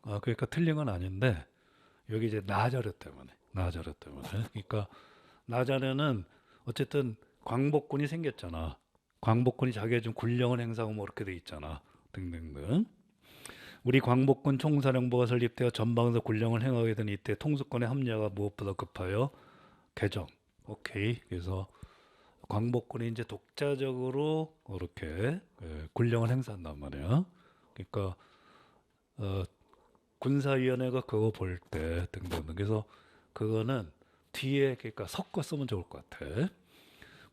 그러니까 틀린 건 아닌데 여기 이제 나자르 때문에 나자르 때문에 그러니까 나자르는 어쨌든 광복군이 생겼잖아. 광복군이 자기가 좀 군령을 행사하고 뭐 이렇게 돼 있잖아. 등등등. 우리 광복군 총사령부가 설립되어 전방에서 군령을 행하게 된 이때 통수권의 합리화가 무엇보다 급하여 개정. 오케이. 그래서 광복군이 이제 독자적으로 이렇게 군령을 행사한단 말이야. 그러니까 어, 군사위원회가 그거 볼 때 등등등. 그래서 그거는 뒤에 그러니까 섞어 쓰면 좋을 것 같아.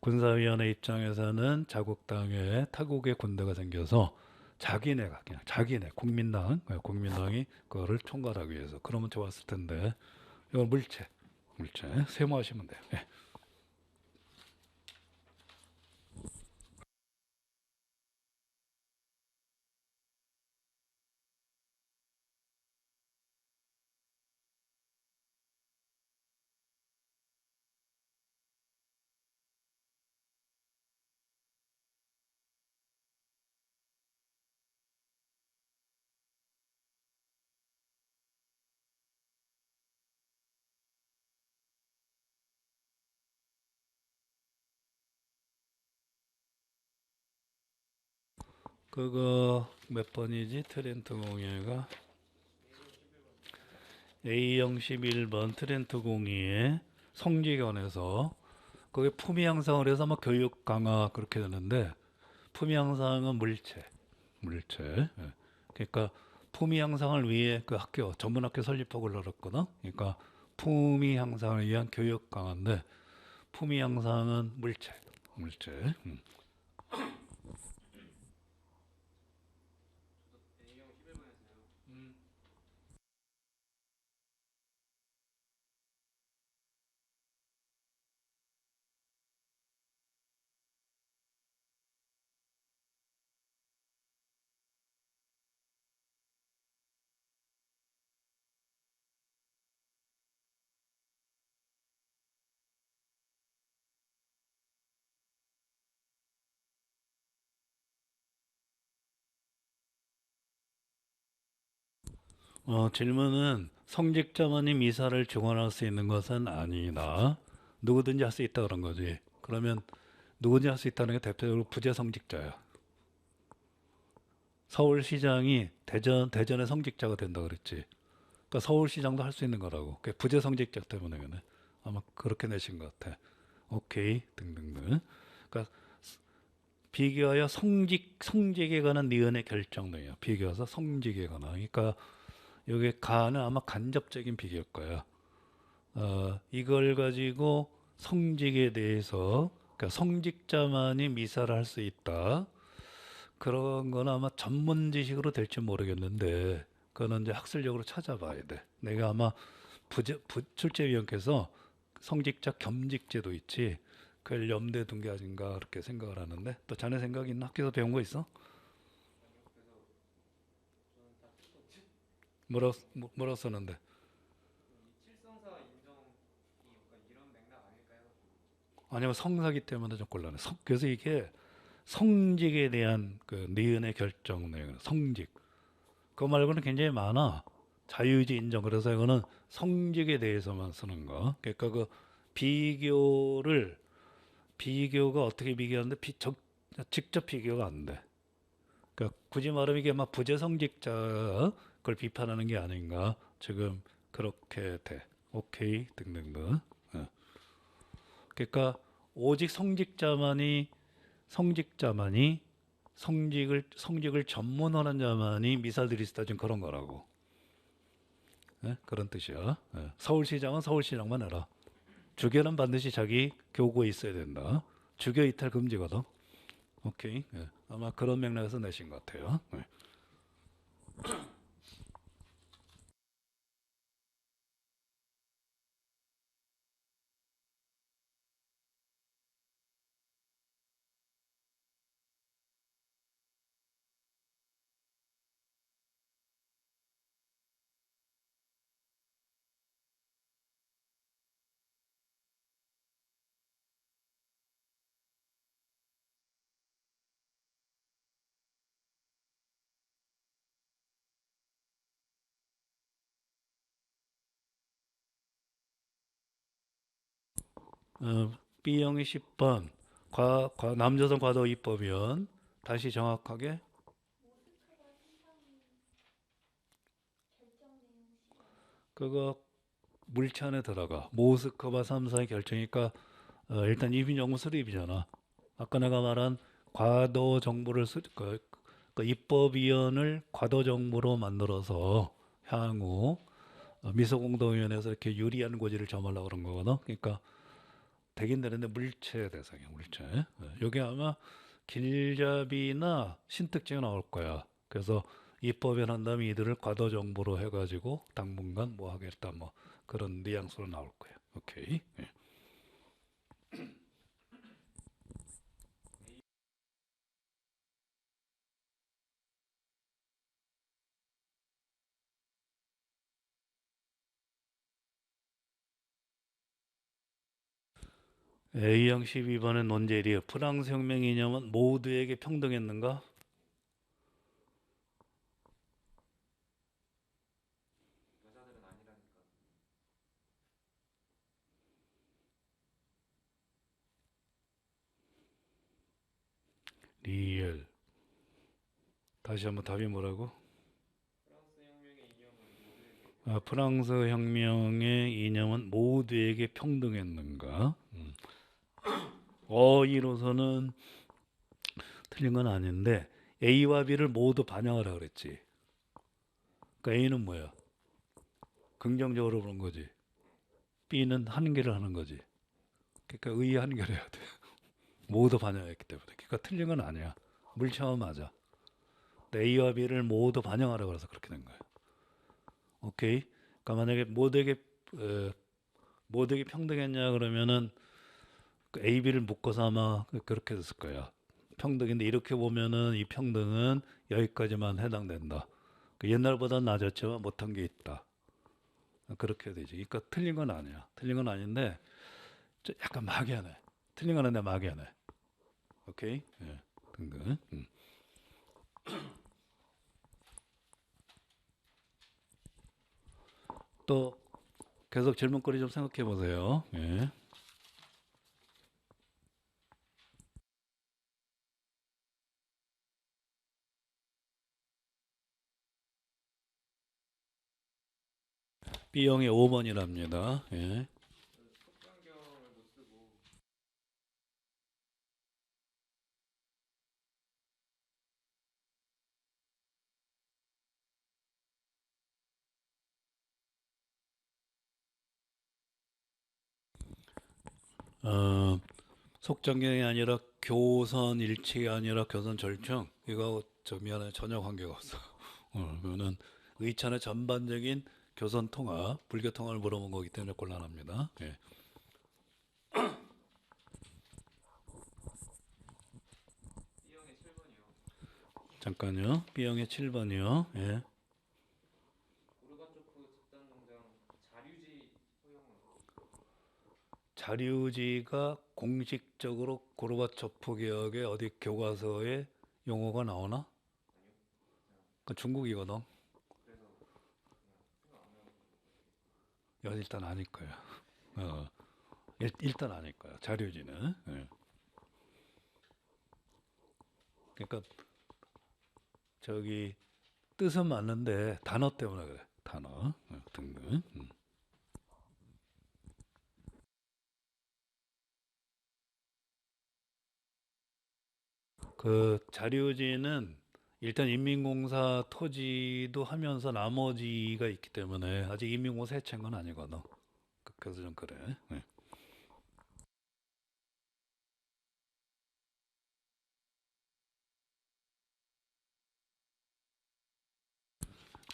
군사위원회 입장에서는 자국 땅에 타국의 군대가 생겨서 자기네가 그냥 자기네 국민당이 그거를 총괄하기 위해서 그러면 좋았을 텐데 이건 물체 세모하시면 돼요. 예. 그거 몇 번이지? 트렌트 공예가 A형 11번 트렌트 공예의 성지견에서 그게 품위 향상을 해서 막 교육 강화 그렇게 되는데 품위 향상은 물체. 예. 그러니까 품위 향상을 위해 그 학교 전문 학교 설립하고 그랬거든. 그러니까 품위 향상을 위한 교육 강화인데 품위 향상은 물체. 질문은 성직자만이 미사를 증언할 수 있는 것은 아니다. 누구든지 할 수 있다 그런 거지. 그러면 누구든지 할 수 있다는 게 대표적으로 부재 성직자야. 서울시장이 대전의 성직자가 된다 그랬지. 그러니까 서울시장도 할 수 있는 거라고. 그게 부재 성직자 때문에 그네. 아마 그렇게 내신 것 같아. 오케이 등등등. 그러니까 비교하여 성직에 관한 니은의 결정 등이야. 비교해서 성직에 관한. 그러니까 여기 가는 아마 간접적인 비교일 거야. 이걸 가지고 성직에 대해서 그러니까 성직자만이 미사를 할 수 있다. 그런 건 아마 전문 지식으로 될지 모르겠는데 그거는 이제 학술적으로 찾아봐야 돼. 내가 아마 출제위원께서 성직자 겸직제도 있지. 그걸 염두에 둔 게 아닌가 그렇게 생각을 하는데 또 자네 생각 있나? 학교에서 배운 거 있어? 뭐라 썼는데? 아니면 성사기 때문에 좀 곤란해. 그래서 이게 성직에 대한 그 니은의 결정 내용, 성직. 그거 말고는 굉장히 많아. 자유의지 인정. 그래서 이거는 성직에 대해서만 쓰는 거. 그러니까 그 비교가 어떻게 비교하는데 직접 비교가 안 돼. 그러니까 굳이 말하면 이게 막 부재성직자 걸 비판하는 게 아닌가. 지금 그렇게 돼. 오케이 등등등. 어. 그러니까 오직 성직자만이 성직을 전문하는 자만이 미사들이 있다 좀 그런 거라고. 예? 그런 뜻이야. 예. 서울시장은 서울시장만 해라. 주교는 반드시 자기 교구에 있어야 된다. 주교 이탈 금지거든. 오케이. 예. 아마 그런 맥락에서 내신 것 같아요. 예. B형이 10번 남조선 과도 입법위원 다시 정확하게 그거 물체 안에 들어가 모스크바 3사의 결정이니까 일단 이민정부 수립이잖아. 아까 내가 말한 과도 정부를 그 입법위원을 과도 정부로 만들어서 향후 미소공동위원회에서 이렇게 유리한 고지를 점하려고 그런 거거든. 그러니까 되긴 되는데 물체 대상이야, 물체. 여기 아마 길잡이나 신특징이 나올 거야. 그래서 입법위원 한 다음에 이들을 과도 정부로 해가지고 당분간 뭐 하겠다, 뭐 그런 뉘앙스로 나올 거야. 오케이. 예. A형 12번의 논제리에 프랑스 혁명 이념은 모두에게 평등했는가? 리얼. 다시 한번 답이 뭐라고? 프랑스 혁명의 이념은 모두에게 프랑스 혁명의 이념은 모두에게 평등했는가? 어휘로서는 틀린 건 아닌데 A와 B를 모두 반영하라 그랬지. 그러니까 A는 뭐야? 긍정적으로 보는 거지. B는 한계를 하는 거지. 그러니까 의의 한계를 해야 돼. 모두 반영했기 때문에. 그러니까 틀린 건 아니야. 물체와 맞아. A와 B를 모두 반영하라 그래서 그렇게 된 거야. 오케이? 그러니까 만약에 모두에게 평등했냐 그러면은 그 A, B를 묶어서 아마 그렇게 됐을 거야. 평등인데 이렇게 보면은 이 평등은 여기까지만 해당된다. 그 옛날보다 낮았지만 못한 게 있다. 그렇게 되지. 그러니까 틀린 건 아니야. 틀린 건 아닌데 약간 막연해. 틀린 건 아닌데 막연해. 오케이? 예. 등등. 또 계속 질문거리 좀 생각해 보세요. 예. B형의 5번이랍니다. 예. 속전경을 못 쓰고 어, 속전경이 아니라 교선 일치가 아니라 교선 절충. 이거 저 미안해 전혀 관계가 없어. 그거는 의찬의 전반적인 교선 통합, 불교 통합을 물어본 거기 때문에 곤란합니다. 예. B형의 7번이요. 잠깐요. B형의 7번이요. 예. 고르바초프 집단 농장 자류지 허용은 자류지가 공식적으로 고르바초프 개혁의 어디 교과서에 용어가 나오나? 아니요. 그냥 그 중국이거든. 그래서 그냥 생각 안 나는 걸로 이건 일단 아닐 거야. 어, 일단 아닐 거야. 자류지는. 예. 그러니까 저기 뜻은 맞는데 단어 때문에 그래. 단어 등등. 그 자료지는 일단 인민공사 토지도 하면서 나머지가 있기 때문에 아직 인민공사 해체한 건 아니거든. 그래서 좀 그래. 네.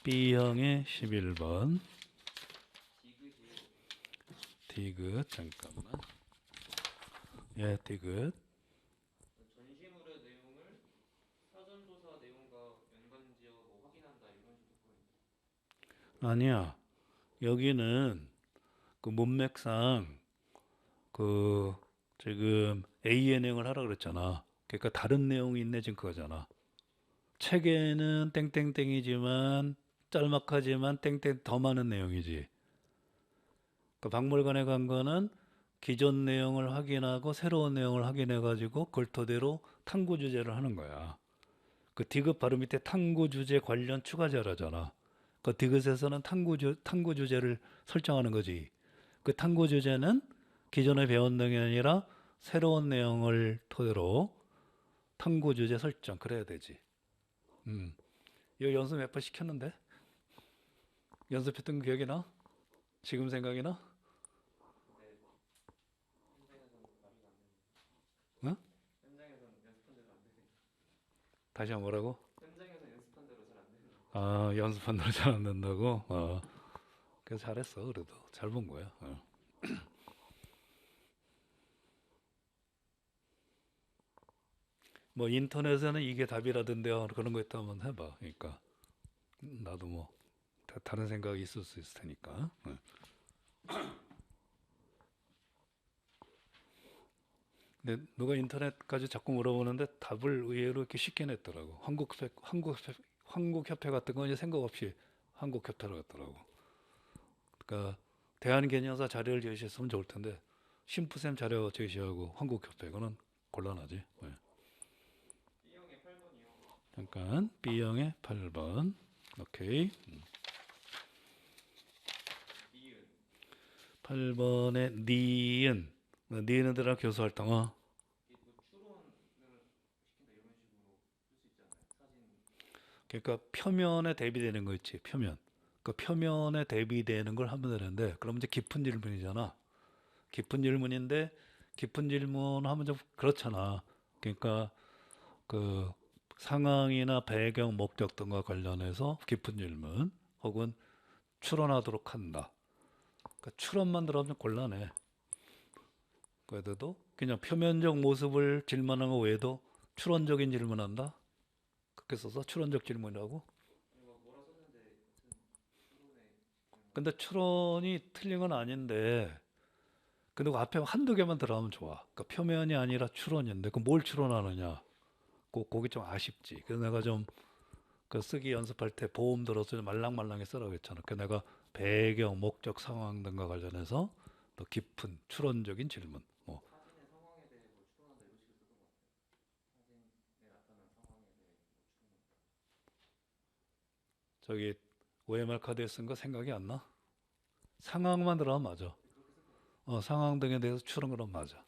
B형의 11번. 디귿이요. 디귿 잠깐만. 예, 디귿. 전시물의 내용을 사전조사 내용과 연관지어 뭐 확인한다 이런 식으로 했거든요. 아니야. 여기는 그 문맥상 그 지금 AN행을 하라 그랬잖아. 그러니까 다른 내용이 있네 지금 그거잖아. 책에는 땡땡땡이지만 짤막하지만 땡땡 더 많은 내용이지. 그 박물관에 간 거는 기존 내용을 확인하고 새로운 내용을 확인해 가지고 그걸 토대로 탐구 주제를 하는 거야. 그 디귿 바로 밑에 탐구 주제 관련 추가 자료잖아. 그 디귿에서는 탐구 주제를 설정하는 거지. 그 탐구 주제는 기존에 배운 내용이 아니라 새로운 내용을 토대로 탐구 주제 설정 그래야 되지. 음. 이거 연습 몇 번 시켰는데? 연습했던 거 기억이 나? 지금 생각이 나? 근데 현장에서는 발휘가 안 되네요. 응? 현장에서는 연습한 대로 안 되네요. 다시 한번 뭐라고? 현장에서 연습한 대로 잘 안 되네요. 아, 연습한 대로 잘 안 된다고? 그래서 잘했어, 그래도. 잘 본 거야. 뭐, 인터넷에는 이게 답이라던데요. 그런 거 있다면 해봐. 그러니까. 나도 뭐, 다른 생각이 있을 수 있을 테니까. 근데 누가 인터넷까지 자꾸 물어보는데 답을 의외로 이렇게 쉽게 냈더라고. 한국협회 같은 건 이제 생각 없이 한국협회로 갔더라고. 그러니까 대한개념사 자료를 제시했으면 좋을 텐데 심프쌤 자료 제시하고 한국협회 그거는 곤란하지. 네. B형의 8번이요. 잠깐 B형의 8번. 오케이. 니은 8번의 니은. 니은은 들어간 교수 활동. 이게 뭐 추론을 시킨다 이런 식으로 쓸 수 있잖아요. 사진 그러니까 표면에 대비되는 거 있지. 표면. 그 표면에 대비되는 걸 하면 되는데 그럼 이제 깊은 질문이잖아. 깊은 질문인데 깊은 질문 하면 좀 그렇잖아. 그러니까 그 상황이나 배경, 목적 등과 관련해서 깊은 질문 혹은 추론하도록 한다. 그러니까 추론만 들어가면 곤란해. 그래도 그냥 표면적 모습을 질문하는 거 외에도 추론적인 질문한다. 그렇게 써서 추론적 질문이라고. 이거 뭐라 썼는데 무슨 추론에 근데 추론이 틀린 건 아닌데 근데 그 앞에 한두 개만 들어가면 좋아. 그러니까 표면이 아니라 추론인데 그 뭘 추론하느냐. 그게 좀 아쉽지. 그래서 내가 좀 그 쓰기 연습할 때 보험 들어서 말랑말랑히 쓰라고 했잖아. 그 내가 배경, 목적, 상황 등과 관련해서 더 깊은 추론적인 질문. 뭐 사진의 상황에 대해 뭐 추론한다 이런 식으로 썼던 것 같아요. 사진에 나타난 상황에 대해 뭐 추론한다. 저기 OMR 카드에 쓴 거 생각이 안 나? 상황만 들어가면 맞아. 상황 등에 대해서 추론 그럼 맞아.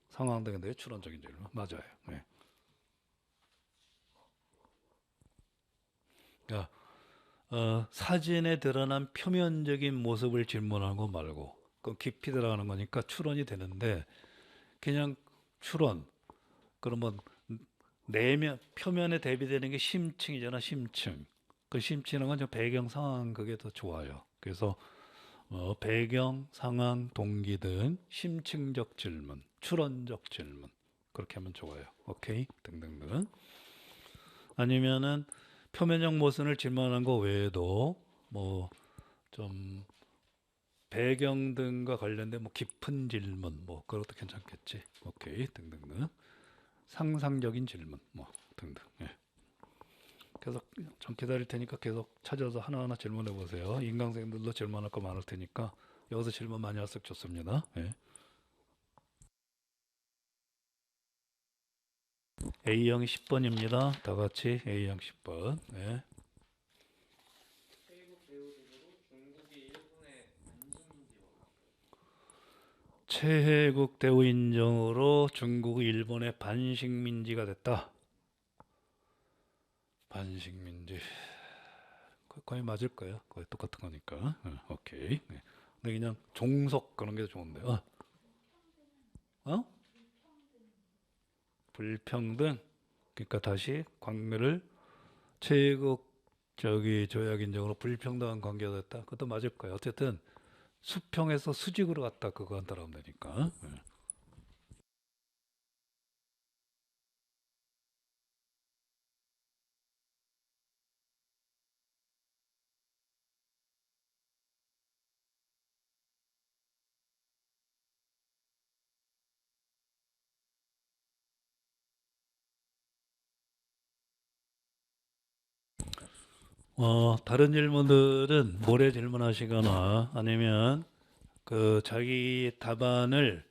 상황 등에 대해 추론적인 질문 맞아요. 네. 그러니까 사진에 드러난 표면적인 모습을 질문하는 거 말고 그 깊이 들어가는 거니까 추론이 되는데 그냥 추론 그러면 내면 표면에 대비되는 게 심층이잖아. 심층. 그 심층이라는 건 좀 배경 상황 그게 더 좋아요. 그래서 배경 상황 동기 등 심층적 질문 추론적 질문 그렇게 하면 좋아요. 오케이 등등등. 아니면은 표면적 모순을 질문한 거 외에도 뭐 좀 배경 등과 관련된 뭐 깊은 질문 뭐 그것도 괜찮겠지. 오케이 등등등. 상상적인 질문 뭐 등등. 예. 계속 좀 기다릴 테니까 계속 찾아서 하나하나 질문해 보세요. 인강생들도 질문할 거 많을 테니까 여기서 질문 많이 할수록 좋습니다. 예. A형 10번입니다. 다 같이 A형 10번. 예. 태국 배우 등으로 중국이 일본의 반식민지화. 최혜국 대우 인정으로 중국이 일본의 반식민지가 됐다. 반식민지. 거의 맞을 거예요. 거의 똑같은 거니까. 오케이. 네. 근데 그냥 종속 그런 게 좋은데. 어? 불평등. 그러니까 다시 관계를 최국 저기 조약 인정으로 불평등한 관계가 됐다. 그것도 맞을 거예요. 어쨌든 수평에서 수직으로 갔다 그거 한 따라하면 되니까. 다른 질문들은 모레 질문하시거나 아니면 그 자기 답안을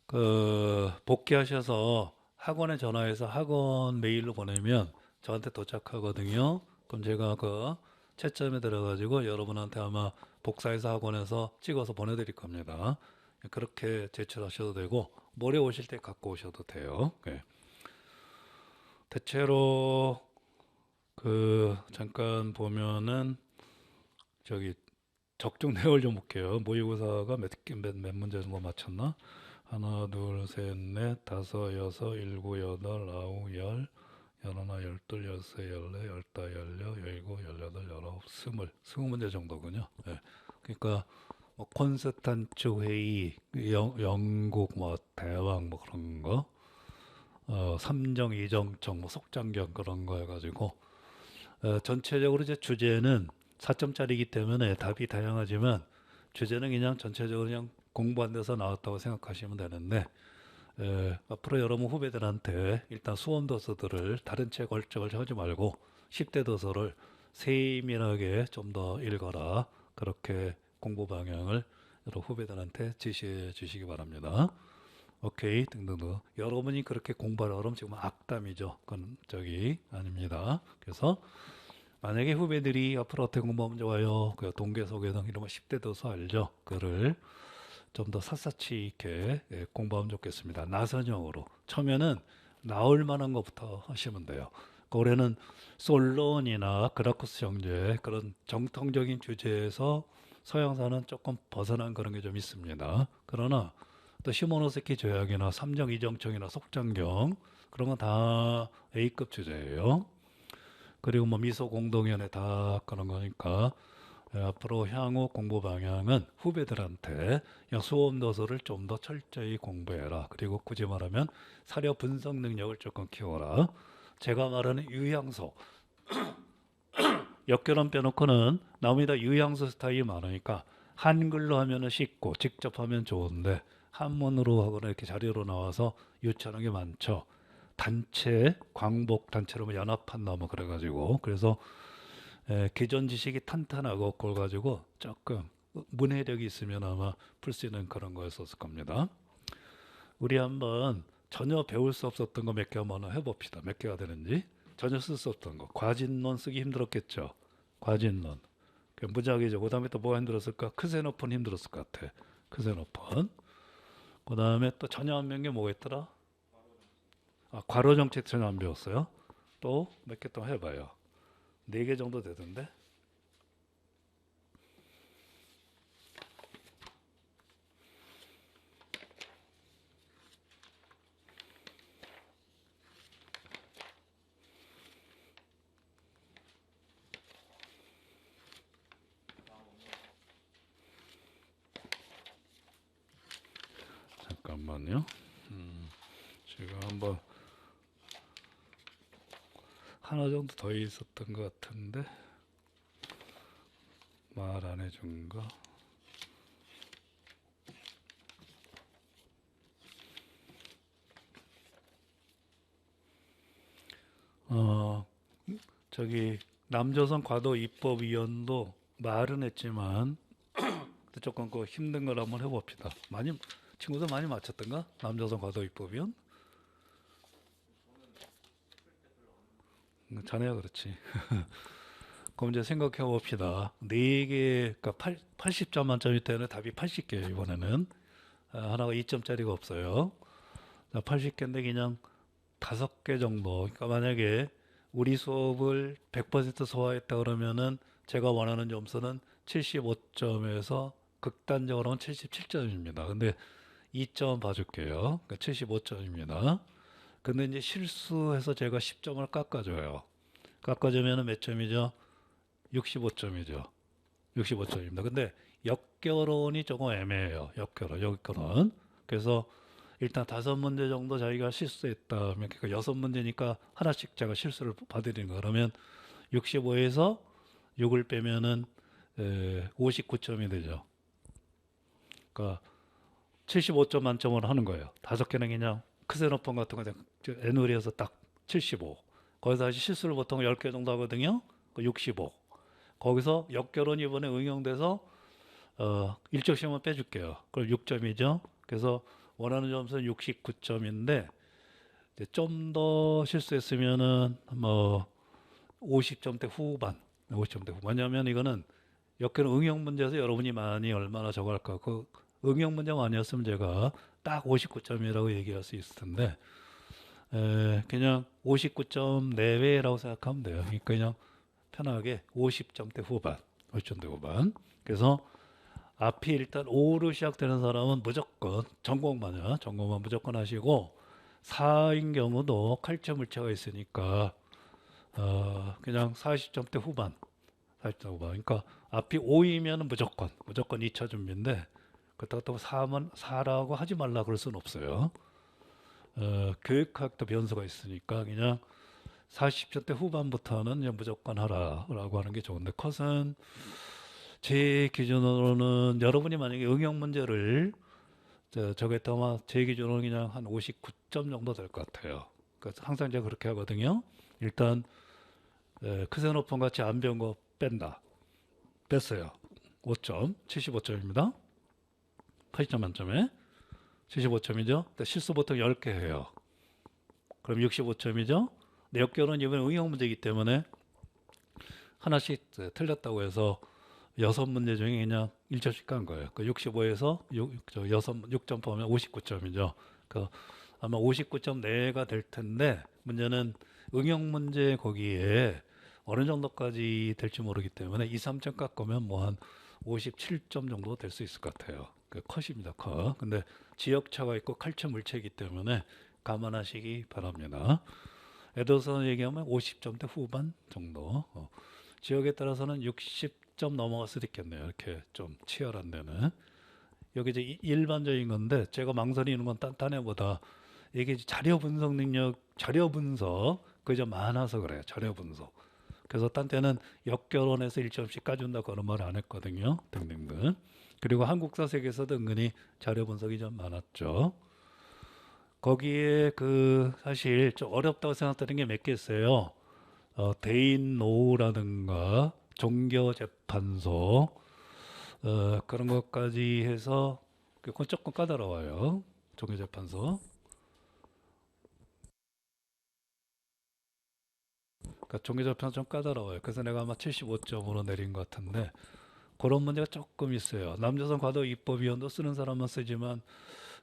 그 복귀하셔서 학원에 전화해서 학원 메일로 보내면 저한테 도착하거든요. 그럼 제가 그 채점에 들어가지고 여러분한테 아마 복사해서 학원에서 찍어서 보내드릴 겁니다. 그렇게 제출하셔도 되고 모레 오실 때 갖고 오셔도 돼요. 예. 대체로 그 잠깐 보면은 저기 적중 내용을 좀 볼게요. 모의고사가 몇 문제 정도 맞췄나? 하나, 둘, 셋, 넷, 다섯, 여섯, 일곱, 여덟, 아홉, 열, 열하나, 열둘, 열세, 열네, 열다, 열여, 열일곱, 열여덟, 열아홉, 스무 문제 정도군요. 예. 그러니까 뭐 콘스탄츠 회의, 영국, 뭐 대왕, 뭐 그런 거, 삼정, 이정청, 뭐 속장경 그런 거 해가지고 전체적으로 이제 주제는 4점짜리이기 때문에 답이 다양하지만 주제는 그냥 전체적으로 그냥 공부 안 돼서 나왔다고 생각하시면 되는데 앞으로 여러분 후배들한테 일단 수험 도서들을 다른 책 걸적을 하지 말고 10대 도서를 세밀하게 좀 더 읽어라. 그렇게 공부 방향을 여러 후배들한테 지시해 주시기 바랍니다. 오케이 등등등. 여러분이 그렇게 공부하라 그러면 지금 악담이죠. 그건 저기 아닙니다. 그래서 만약에 후배들이 앞으로 어떻게 공부하면 좋아요. 그 동계소개등 이런 거 10대 도서 알죠? 그거를 좀 더 샅샅이 있게 공부하면 좋겠습니다. 나선형으로. 처음에는 나올 만한 것부터 하시면 돼요. 올해는 솔론이나 그라쿠스 형제 그런 정통적인 주제에서 서양사는 조금 벗어난 그런 게 좀 있습니다. 그러나 또 시모노세키 조약이나 삼정 이정청이나 속장경 그런 건 다 A급 주제예요. 그리고 뭐 미소 공동연회 다 그런 거니까 앞으로 향후 공부 방향은 후배들한테 그냥 수업 도서를 좀 더 철저히 공부해라. 그리고 굳이 말하면 사려 분석 능력을 조금 키워라. 제가 말하는 유향서, 역결함 빼놓고는 나옵니다. 유향서 스타일이 많으니까 한글로 하면은 쉽고 직접 하면 좋은데 한문으로 하거나 이렇게 자료로 나와서 유치하는 게 많죠. 단체, 광복 단체로 뭐 연합한다 뭐 그래가지고 그래서 기존 지식이 탄탄하고 그걸 가지고 조금 문해력이 있으면 아마 풀 수 있는 그런 거였었을 겁니다. 우리 한번 전혀 배울 수 없었던 거 몇 개 한번 해봅시다. 몇 개가 되는지. 전혀 쓸 수 없던 거. 과진론 쓰기 힘들었겠죠. 과진론. 그 무작위죠. 그 다음에 또 뭐가 힘들었을까? 크세노폰 힘들었을 것 같아. 크세노폰. 그 다음에 또 전혀 안 배운 게 뭐가 있더라? 아, 괄호 정책 전혀 안 배웠어요. 또 몇 개 또 해봐요. 4개 정도 되던데. 잠깐만요. 지금 한번 하나 정도 더 있었던 것 같은데 말 안 해준 거. 어, 저기 남조선 과도 입법위원도 말은 했지만 조금 그 힘든 걸 한번 해봅시다. 많이 친구들 많이 맞췄던가? 남조선 과도 입법위원? 자네가 그렇지. 그럼 이제 생각해 봅시다. 4개, 그러니까 80점 만점일 때는 답이 80개예요, 이번에는. 하나가 2점짜리가 없어요. 80개인데 그냥 5개 정도. 그러니까 만약에 우리 수업을 100% 소화했다 그러면은 제가 원하는 점수는 75점에서 극단적으로 하면 77점입니다. 근데 2점 봐줄게요. 그러니까 75점입니다. 근데 이제 실수해서 제가 10점을 깎아줘요. 깎아주면은 몇 점이죠? 65점이죠. 65점입니다. 근데 역결혼이 조금 애매해요. 역결혼. 그래서 일단 5문제 정도 자기가 실수했다면, 그러니까 6문제니까 하나씩 제가 실수를 봐드리는 거. 그러면 65에서 6을 빼면은 59점이 되죠. 그러니까 75점 만점으로 하는 거예요. 5개는 그냥 크세노폰 같은 거 N우리에서 딱 75. 거기서 다시 실수를 보통 10개 정도 하거든요. 65. 거기서 역결혼이 이번에 응용돼서 일적 시험은 빼줄게요. 그럼 6점이죠. 그래서 원하는 점수는 69점인데 좀 더 실수했으면은 뭐 50점대 후반, 50점대 후반. 왜냐하면 이거는 역결혼 응용 문제에서 여러분이 많이 얼마나 적을까. 그 응용 문제가 아니었으면 제가 딱 59점이라고 얘기할 수 있을 텐데 그냥 59점 내외라고 생각하면 돼요. 그러니까 그냥 편하게 50점대 후반, 50점대 후반. 그래서 앞이 일단 5로 시작되는 사람은 무조건 전공만 무조건 하시고 4인 경우도 칼퇴 물체가 있으니까 그냥 40점대 후반, 40점 후반. 그러니까 앞이 5이면 무조건 2차 준비인데 그렇다고 4라고 하지 말라 그럴 수는 없어요. 교육학도 변수가 있으니까 그냥 40점대 후반부터는 그냥 무조건 하라라고 하는 게 좋은데 컷은 제 기준으로는 여러분이 만약에 응용 문제를 저겠다면 제 기준으로는 그냥 한 59점 정도 될 것 같아요. 그러니까 항상 제가 그렇게 하거든요. 일단 크세노폰 같이 안 배운 거 뺐어요. 5점, 75점입니다. 80점 만점에. 75점이죠. 실수 보통 10개 해요. 그럼 65점이죠. 역결은 이번에 응용 문제이기 때문에 하나씩 틀렸다고 해서 6문제 중에 그냥 1점씩 간 거예요. 그 65에서 6점 포함하면 59점이죠. 그 아마 59점 내가 될 텐데 문제는 응용 문제 거기에 어느 정도까지 될지 모르기 때문에 2, 3점 깎으면 뭐 한 57점 정도 될 수 있을 것 같아요. 그 컷입니다, 컷. 근데 지역차가 있고 칼체 물체이기 때문에 감안하시기 바랍니다. 에더슨 얘기하면 50점대 후반 정도. 지역에 따라서는 60점 넘어갈 수도 있겠네요. 이렇게 좀 치열한 데는. 여기 이제 일반적인 건데 제가 망설이는 건 딴 애보다 이게 자료 분석 능력, 자료 분석 그게 좀 많아서 그래요. 자료 분석. 그래서 딴 때는 역결혼해서 1점씩 까준다 그런 말 안 했거든요. 등등등. 그리고 한국사 세계에서도 은근히 자료 분석이 좀 많았죠. 거기에 그 사실 좀 어렵다고 생각되는 게 몇 개 있어요. 대인 노후라든가 종교재판소 그런 것까지 해서 그건 조금 까다로워요. 종교재판소. 그러니까 종교재판소 좀 까다로워요. 그래서 내가 아마 75점으로 내린 것 같은데 그런 문제가 조금 있어요. 남조선 과도 입법위원도 쓰는 사람은 쓰지만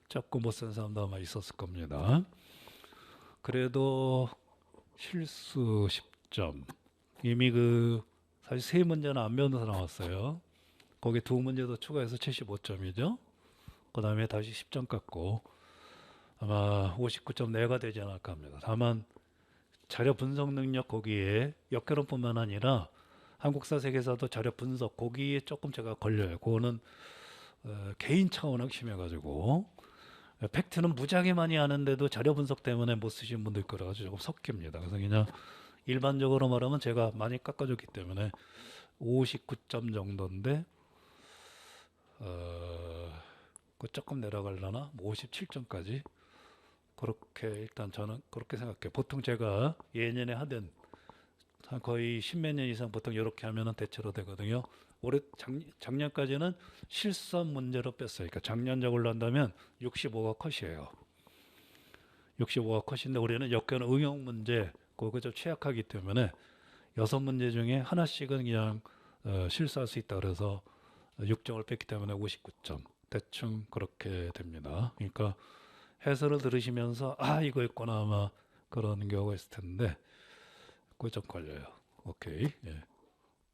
조금 못 쓰는 사람도 아마 있었을 겁니다. 그래도 실수 10점. 이미 그 사실 세 문제는 안 배워서 나왔어요. 거기 두 문제도 추가해서 75점이죠. 그 다음에 다시 10점 깎고 아마 59점 내가 되지 않을까 합니다. 다만 자료 분석 능력 거기에 역결혼뿐만 아니라 한국사 세계사도 자료 분석 거기에 조금 제가 걸려요. 그거는 개인 차원하고 심해가지고 팩트는 무지하게 많이 아는데도 자료 분석 때문에 못 쓰신 분들 거라가지고 조금 섞입니다. 그래서 그냥 일반적으로 말하면 제가 많이 깎아줬기 때문에 59점 정도인데 그 조금 내려가려나? 57점까지 그렇게 일단 저는 그렇게 생각해요. 보통 제가 예년에 하던 한 거의 십몇 년 이상 보통 이렇게 하면은 대체로 되거든요. 올해 작년까지는 실선 문제로 뺐어요. 그러니까 작년 적으로 한다면 65가 컷이에요. 65가 컷인데 올해는 역견 응용 문제 그거 좀 취약하기 때문에 6문제 중에 하나씩은 그냥 실수할 수 있다 그래서 6점을 뺐기 때문에 59점 대충 그렇게 됩니다. 그러니까 해설을 들으시면서 아 이거였구나 아마 그런 경우가 있을 텐데 그거 좀 걸려요. 오케이. 예.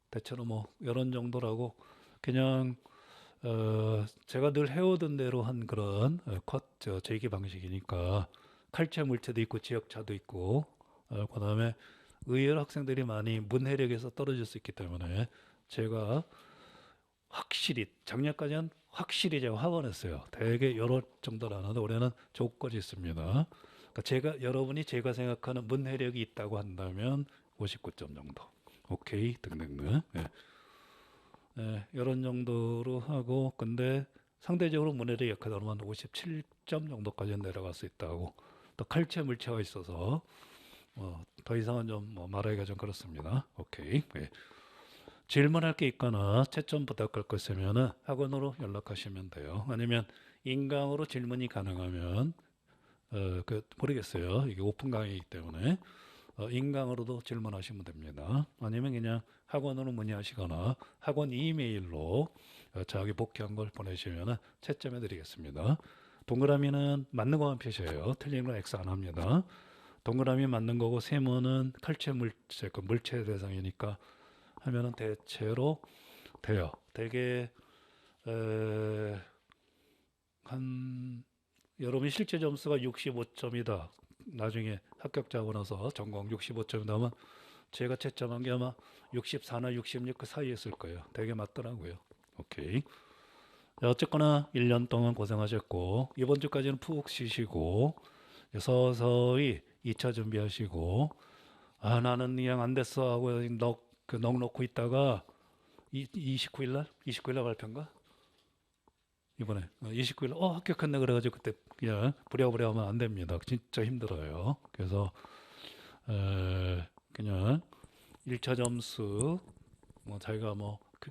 대체로 뭐 이런 정도라고 그냥 제가 늘 해오던 대로 한 그런 제기 방식이니까 칼체 물체도 있고 지역차도 있고 그다음에 의외로 학생들이 많이 문해력에서 떨어질 수 있기 때문에 제가 확실히 작년까지는 확실히 제가 확언했어요. 대개 여러 정도는 안 하는데 올해는 조건이 있습니다. 그러니까 제가 여러분이 제가 생각하는 문해력이 있다고 한다면 59점 정도. 오케이 등등등. 예. 예, 이런 정도로 하고 근데 상대적으로 문해력이 약하다 그러면 57점 정도까지 내려갈 수 있다고. 또 칼체 물체가 있어서 더 이상은 좀뭐 말하기가 좀 그렇습니다. 오케이. 예. 질문할 게 있거나 채점 부탁할 거 있으면은 학원으로 연락하시면 돼요. 아니면 인강으로 질문이 가능하면 모르겠어요. 이게 오픈 강의이기 때문에 인강으로도 질문하시면 됩니다. 아니면 그냥 학원으로 문의하시거나 학원 이메일로 자기 복귀한 걸 보내시면 채점해 드리겠습니다. 동그라미는 맞는 것만 표시해요. 틀린 건 X 안 합니다. 동그라미 맞는 거고 세모는 칼체 물체, 그 물체 대상이니까 하면은 대체로 돼요. 대개 한 여러분 실제 점수가 65점이다. 나중에 합격자고 나서 전공 65점이 나오면 제가 채점한 게 아마 64나 66 그 사이에 있을 거예요. 되게 맞더라고요. 오케이. 자, 어쨌거나 1년 동안 고생하셨고 이번 주까지는 푹 쉬시고 서서히 2차 준비하시고 아 나는 그냥 안 됐어 하고 넋 놓고 있다가 29일 날 29일 날 발표인가? 이번에 29일 합격했네 그래가지고 그때 그냥 부랴부랴 하면 안 됩니다. 진짜 힘들어요. 그래서 그냥 1차 점수 뭐 자기가 그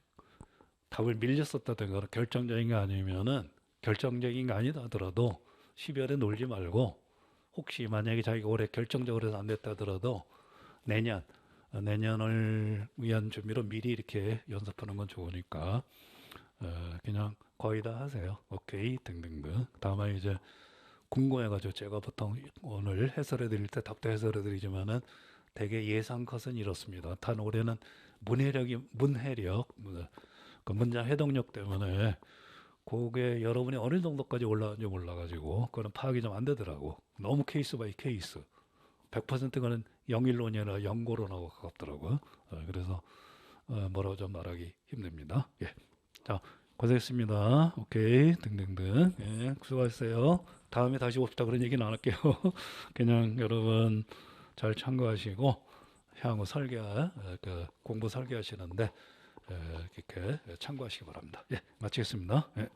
답을 밀렸었다든가 결정적인 게 아니면은 결정적인 게 아니다 하더라도 12월에 놀지 말고 혹시 만약에 자기가 올해 결정적으로 해서 안 됐다 하더라도 내년을 위한 준비로 미리 이렇게 연습하는 건 좋으니까 그냥 거의 다 하세요. 오케이 등등등. 다만 이제 궁금해가지고 제가 보통 오늘 해설해 드릴 때 답도 해설해 드리지만은 대개 예상 컷은 이렇습니다. 단 올해는 문해력, 그 문장 해동력 때문에 그게 여러분이 어느 정도까지 올라가는지 몰라가지고 그거는 파악이 좀 안 되더라고. 너무 케이스 바이 케이스. 100%가는 영일론이 아니라 영고론하고 가깝더라고요. 그래서 뭐라고 좀 말하기 힘듭니다. 예. 자, 고생했습니다. 오케이, 등등등. 예, 수고하셨어요. 다음에 다시 봅시다. 그런 얘기는 안 할게요. 그냥 여러분 잘 참고하시고 향후 그 공부 설계하시는데 이렇게 참고하시기 바랍니다. 예, 마치겠습니다. 예.